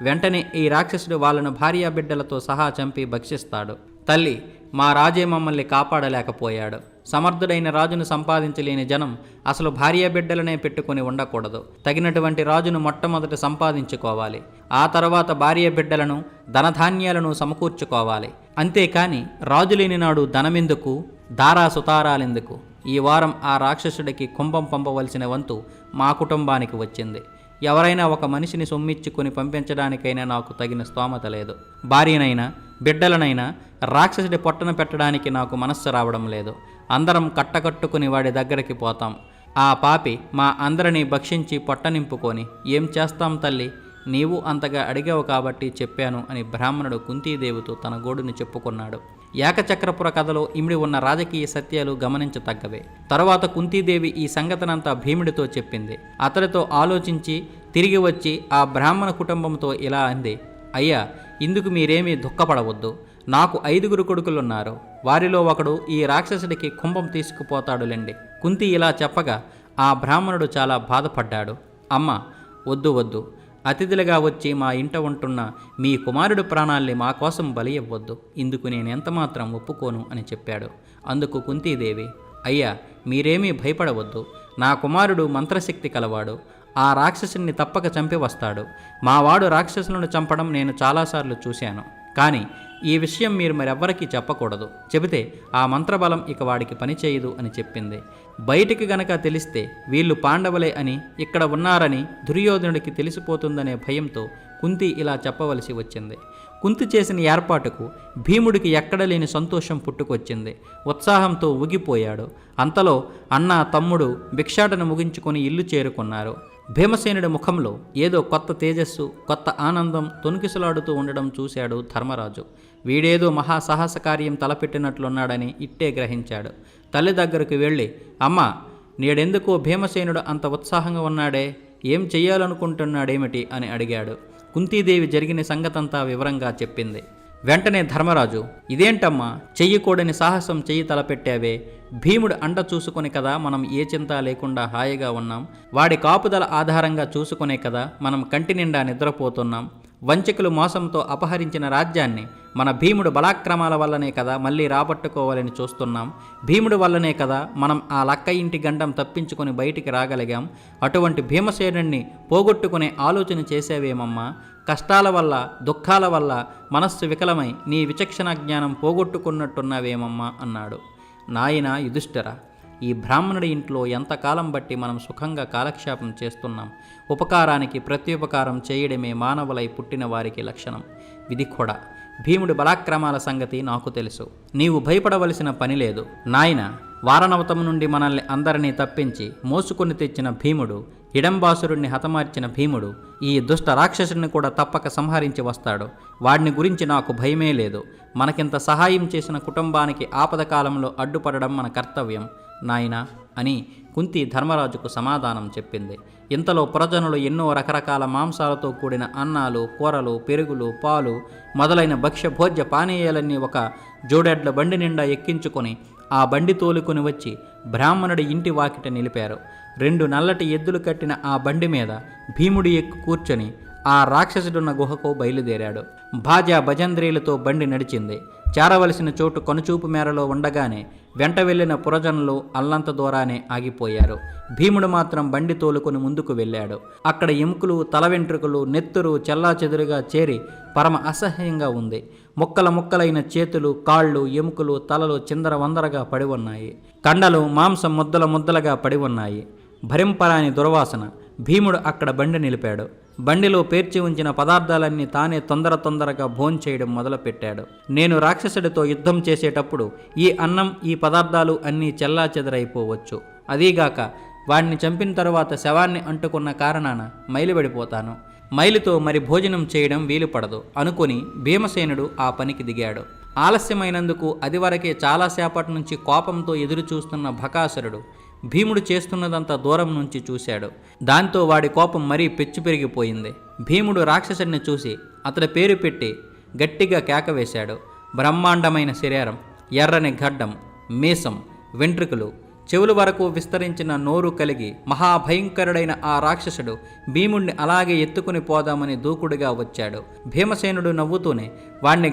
వెంటనే ఈ రాక్షసుడు వాళ్ళను భార్యాబిడ్డలతో సహా చంపి భక్షిస్తాడు. తల్లి, మా రాజే మమ్మల్ని కాపాడలేకపోయాడు. సమర్థుడైన రాజును సంపాదించలేని జనం అసలు భార్యాబిడ్డలనే పెట్టుకుని ఉండకూడదు. తగినటువంటి రాజును మొట్టమొదట సంపాదించుకోవాలి. ఆ తర్వాత భార్యాబిడ్డలను, ధనధాన్యాలను సమకూర్చుకోవాలి. అంతేకాని రాజు లేని నాడు ధనమెందుకు, దారా సుతారాలెందుకు? ఈ వారం ఆ రాక్షసుడికి కుంభం పంపవలసిన వంతు మా కుటుంబానికి వచ్చింది. ఎవరైనా ఒక మనిషిని సొమ్మిచ్చుకొని పంపించడానికైనా నాకు తగిన స్తోమత లేదు. భార్యనైనా బిడ్డలనైనా రాక్షసుడి పొట్టన పెట్టడానికి నాకు మనస్సు రావడం లేదు. అందరం కట్టకట్టుకుని వాడి దగ్గరికి పోతాం. ఆ పాపి మా అందరినీ భక్షించి పొట్ట నింపుకొని ఏం చేస్తాం తల్లి? నీవు అంతగా అడిగావు కాబట్టి చెప్పాను అని బ్రాహ్మణుడు కుంతీదేవితో తన గోడుని చెప్పుకున్నాడు. ఏకచక్రపుర కథలో ఇమిడి ఉన్న రాజకీయ సత్యాలు గమనించతగ్గవే. తరువాత కుంతీదేవి ఈ సంగతినంతా భీముడితో చెప్పింది. అతడితో ఆలోచించి తిరిగి వచ్చి ఆ బ్రాహ్మణ కుటుంబంతో ఇలా అంది. అయ్యా, ఇందుకు మీరేమీ దుఃఖపడవద్దు. నాకు 5 కొడుకులున్నారు. వారిలో ఒకడు ఈ రాక్షసుడికి కుంభం తీసుకుపోతాడులేండి. కుంతి ఇలా చెప్పగా ఆ బ్రాహ్మణుడు చాలా బాధపడ్డాడు. అమ్మ, వద్దు వద్దు, అతిథులుగా వచ్చి మా ఇంట ఉంటున్న మీ కుమారుడు ప్రాణాల్ని మా కోసం బలి ఇవ్వద్దు. ఇందుకు నేను ఎంతమాత్రం ఒప్పుకోను అని చెప్పాడు. అందుకు కుంతీదేవి, అయ్యా, మీరేమీ భయపడవద్దు. నా కుమారుడు మంత్రశక్తి కలవాడు. ఆ రాక్షసుని తప్పక చంపి వస్తాడు. మావాడు రాక్షసులను చంపడం నేను చాలాసార్లు చూశాను. కానీ ఈ విషయం మీరు మరెవ్వరికీ చెప్పకూడదు. చెబితే ఆ మంత్రబలం ఇక వాడికి పనిచేయదు అని చెప్పింది. బయటికి గనక తెలిస్తే వీళ్ళు పాండవులే అని, ఇక్కడ ఉన్నారని దుర్యోధనుడికి తెలిసిపోతుందనే భయంతో కుంతి ఇలా చెప్పవలసి వచ్చింది. కుంతి చేసిన ఏర్పాటుకు భీముడికి ఎక్కడ లేని సంతోషం పుట్టుకొచ్చింది. ఉత్సాహంతో ఊగిపోయాడు. అంతలో అన్న, తమ్ముడు భిక్షాటన ముగించుకొని ఇల్లు చేరుకున్నారు. భీమసేనుడి ముఖంలో ఏదో కొత్త తేజస్సు, కొత్త ఆనందం తొణికిసలాడుతూ ఉండడం చూశాడు ధర్మరాజు. వీడేదో మహాసాహస కార్యం తలపెట్టినట్లున్నాడని ఇట్టే గ్రహించాడు. తల్లి దగ్గరకు వెళ్ళి, అమ్మా, నేడెందుకో భీమసేనుడు అంత ఉత్సాహంగా ఉన్నాడే, ఏం చెయ్యాలనుకుంటున్నాడేమిటి అని అడిగాడు. కుంతీదేవి జరిగిన సంగతంతా వివరంగా చెప్పింది. వెంటనే ధర్మరాజు, ఇదేంటమ్మా, చెయ్యకూడని సాహసం చెయ్యి తలపెట్టావే? భీముడు అండ చూసుకుని కదా మనం ఏ చింత లేకుండా హాయిగా ఉన్నాం. వాడి కాపుదల ఆధారంగా చూసుకునే కదా మనం కంటి నిండా నిద్రపోతున్నాం. వంచకులు మోసంతో అపహరించిన రాజ్యాన్ని మన భీముడు బలాక్రమాల వల్లనే కదా మళ్ళీ రాబట్టుకోవాలని చూస్తున్నాం. భీముడు వల్లనే కదా మనం ఆ లక్క ఇంటి గండం తప్పించుకొని బయటికి రాగలిగాం. అటువంటి భీమసేనుణ్ణి పోగొట్టుకునే ఆలోచన చేసేవేమమ్మా? కష్టాల వల్ల దుఃఖాల వల్ల మనస్సు వికలమై నీ విచక్షణ జ్ఞానం పోగొట్టుకున్నట్టున్నావేమమ్మా అన్నాడు. నాయన యుధిష్ఠిరా, ఈ బ్రాహ్మణుడి ఇంట్లో ఎంతకాలం బట్టి మనం సుఖంగా కాలక్షేపం చేస్తున్నాం. ఉపకారానికి ప్రత్యుపకారం చేయడమే మానవులై పుట్టిన వారికి లక్షణం. విధి కూడా భీముడి బలాక్రమాల సంగతి నాకు తెలుసు. నీవు భయపడవలసిన పని లేదు నాయన. వారణవతం నుండి మనల్ని అందరినీ తప్పించి మోసుకొని తెచ్చిన భీముడు, హిడంబాసురుణ్ణి హతమార్చిన భీముడు ఈ దుష్ట రాక్షసుడిని కూడా తప్పక సంహరించి వస్తాడు. వాడిని గురించి నాకు భయమే లేదు. మనకింత సహాయం చేసిన కుటుంబానికి ఆపదకాలంలో అడ్డుపడడం మన కర్తవ్యం నాయనా అని కుంతి ధర్మరాజుకు సమాధానం చెప్పింది. ఇంతలో పురజనులు ఎన్నో రకరకాల మాంసాలతో కూడిన అన్నాలు, కూరలు, పెరుగులు, పాలు మొదలైన భక్ష్య భోజ్య పానీయాలన్నీ ఒక జోడెడ్ల బండి నిండా ఎక్కించుకొని ఆ బండి తోలుకొని వచ్చి బ్రాహ్మణుడి ఇంటి వాకిట నిలిపారు. 2 నల్లటి ఎద్దులు కట్టిన ఆ బండి మీద భీముడి ఎక్కు కూర్చొని ఆ రాక్షసుడున్న గుహకు బయలుదేరాడు. భాజా భజంద్రీలతో బండి నడిచింది. చేరవలసిన చోటు కనుచూపు మేరలో ఉండగానే వెంట వెళ్ళిన పురజనులు అల్లంత దూరానే ఆగిపోయారు. భీముడు మాత్రం బండి తోలుకొని ముందుకు వెళ్ళాడు. అక్కడ ఎముకలు, తల వెంట్రుకలు, నెత్తురు చెల్లాచెదురుగా చేరి పరమ అసహ్యంగా ఉంది. ముక్కల ముక్కలైన చేతులు, కాళ్ళు, ఎముకలు, తలలు చిందర వందరగా పడి ఉన్నాయి. కండలు మాంసం ముద్దల ముద్దలుగా పడి ఉన్నాయి. భరింపరాని దుర్వాసన. భీముడు అక్కడ బండి నిలిపాడు. బండిలో పేర్చి ఉంచిన పదార్థాలన్నీ తానే తొందరగా భోంచేయడం మొదలుపెట్టాడు. నేను రాక్షసుడితో యుద్ధం చేసేటప్పుడు ఈ అన్నం, ఈ పదార్థాలు అన్నీ చెల్లాచెదరైపోవచ్చు. అదీగాక వాడిని చంపిన తరువాత శవాన్ని అంటుకున్న కారణాన మైలిపడిపోతాను. మైలుతో మరి భోజనం చేయడం వీలుపడదు అనుకుని భీమసేనుడు ఆ పనికి దిగాడు. ఆలస్యమైనందుకు అదివరకే చాలాసేపటి నుంచి కోపంతో ఎదురు చూస్తున్న బకాసురుడు భీముడు చేస్తున్నదంతా దూరం నుంచి చూశాడు. దాంతో వాడి కోపం మరీ పెచ్చు పెరిగిపోయింది. భీముడు రాక్షసుడిని చూసి అతడి పేరు పెట్టి గట్టిగా కేకవేశాడు. బ్రహ్మాండమైన శరీరం, ఎర్రని గడ్డం, మీసం, వెంట్రుకలు, చెవుల వరకు విస్తరించిన నోరు కలిగి మహాభయంకరుడైన ఆ రాక్షసుడు భీముణ్ణి అలాగే ఎత్తుకుని పోదామని దూకుడుగా వచ్చాడు. భీమసేనుడు నవ్వుతూనే వాణ్ణి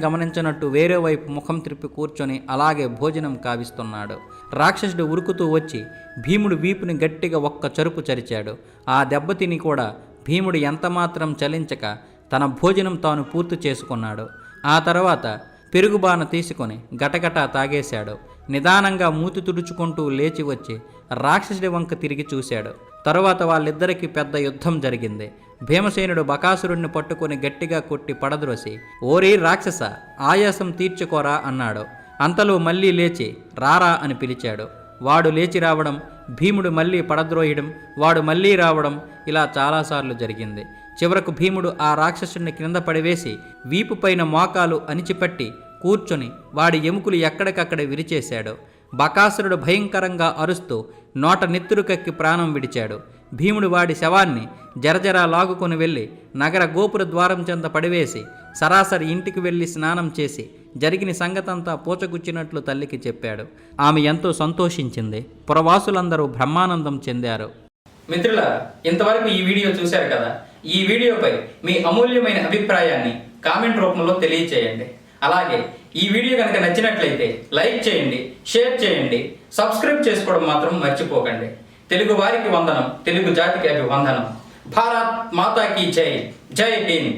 గమనించనట్టు వేరే వైపు ముఖం త్రిప్పి కూర్చొని అలాగే భోజనం కావిస్తున్నాడు. రాక్షసుడు ఉరుకుతూ వచ్చి భీముడు వీపుని గట్టిగా ఒక్క చరుపు చరిచాడు. ఆ దెబ్బతిని కూడా భీముడు ఎంతమాత్రం చలించక తన భోజనం తాను పూర్తి చేసుకున్నాడు. ఆ తర్వాత పెరుగుబాన తీసుకొని గటగటా తాగేశాడు. నిదానంగా మూతి తుడుచుకుంటూ లేచి వచ్చి రాక్షసుడి వంక తిరిగి చూశాడు. తరువాత వాళ్ళిద్దరికీ పెద్ద యుద్ధం జరిగింది. భీమసేనుడు బకాసురుణ్ణి పట్టుకొని గట్టిగా కొట్టి పడద్రోసి, ఓరీ రాక్షస, ఆయాసం తీర్చుకోరా అన్నాడు. అంతలో మళ్ళీ లేచి రారా అని పిలిచాడు. వాడు లేచి రావడం, భీముడు మళ్ళీ పడద్రోయడం, వాడు మళ్ళీ రావడం, ఇలా చాలాసార్లు జరిగింది. చివరకు భీముడు ఆ రాక్షసుడిని క్రింద పడివేసి వీపు పైన మోకాలు అణిచిపట్టి కూర్చొని వాడి ఎముకలు ఎక్కడికక్కడ విరిచేశాడు. బకాసురుడు భయంకరంగా అరుస్తూ నోట నెత్తురు కక్కి ప్రాణం విడిచాడు. భీముడు వాడి శవాన్ని జరజరా లాగుకొని వెళ్ళి నగర గోపుర ద్వారం చెంత పడివేసి సరాసరి ఇంటికి వెళ్ళి స్నానం చేసి జరిగిన సంగతంతా పూచగుచ్చినట్లు తల్లికి చెప్పాడు. ఆమె ఎంతో సంతోషించింది. పురవాసులందరూ బ్రహ్మానందం చెందారు. మిత్రులారా, ఇంతవరకు ఈ వీడియో చూశారు కదా. ఈ వీడియోపై మీ అమూల్యమైన అభిప్రాయాన్ని కామెంట్ రూపంలో తెలియచేయండి. అలాగే ఈ వీడియో కనుక నచ్చినట్లయితే లైక్ చేయండి, షేర్ చేయండి, సబ్స్క్రైబ్ చేసుకోవడం మాత్రం మర్చిపోకండి. తెలుగు వారికి వందనం, తెలుగు జాతికి అభివందనం. భారత్ మాతా కీ జై. జై హింద్.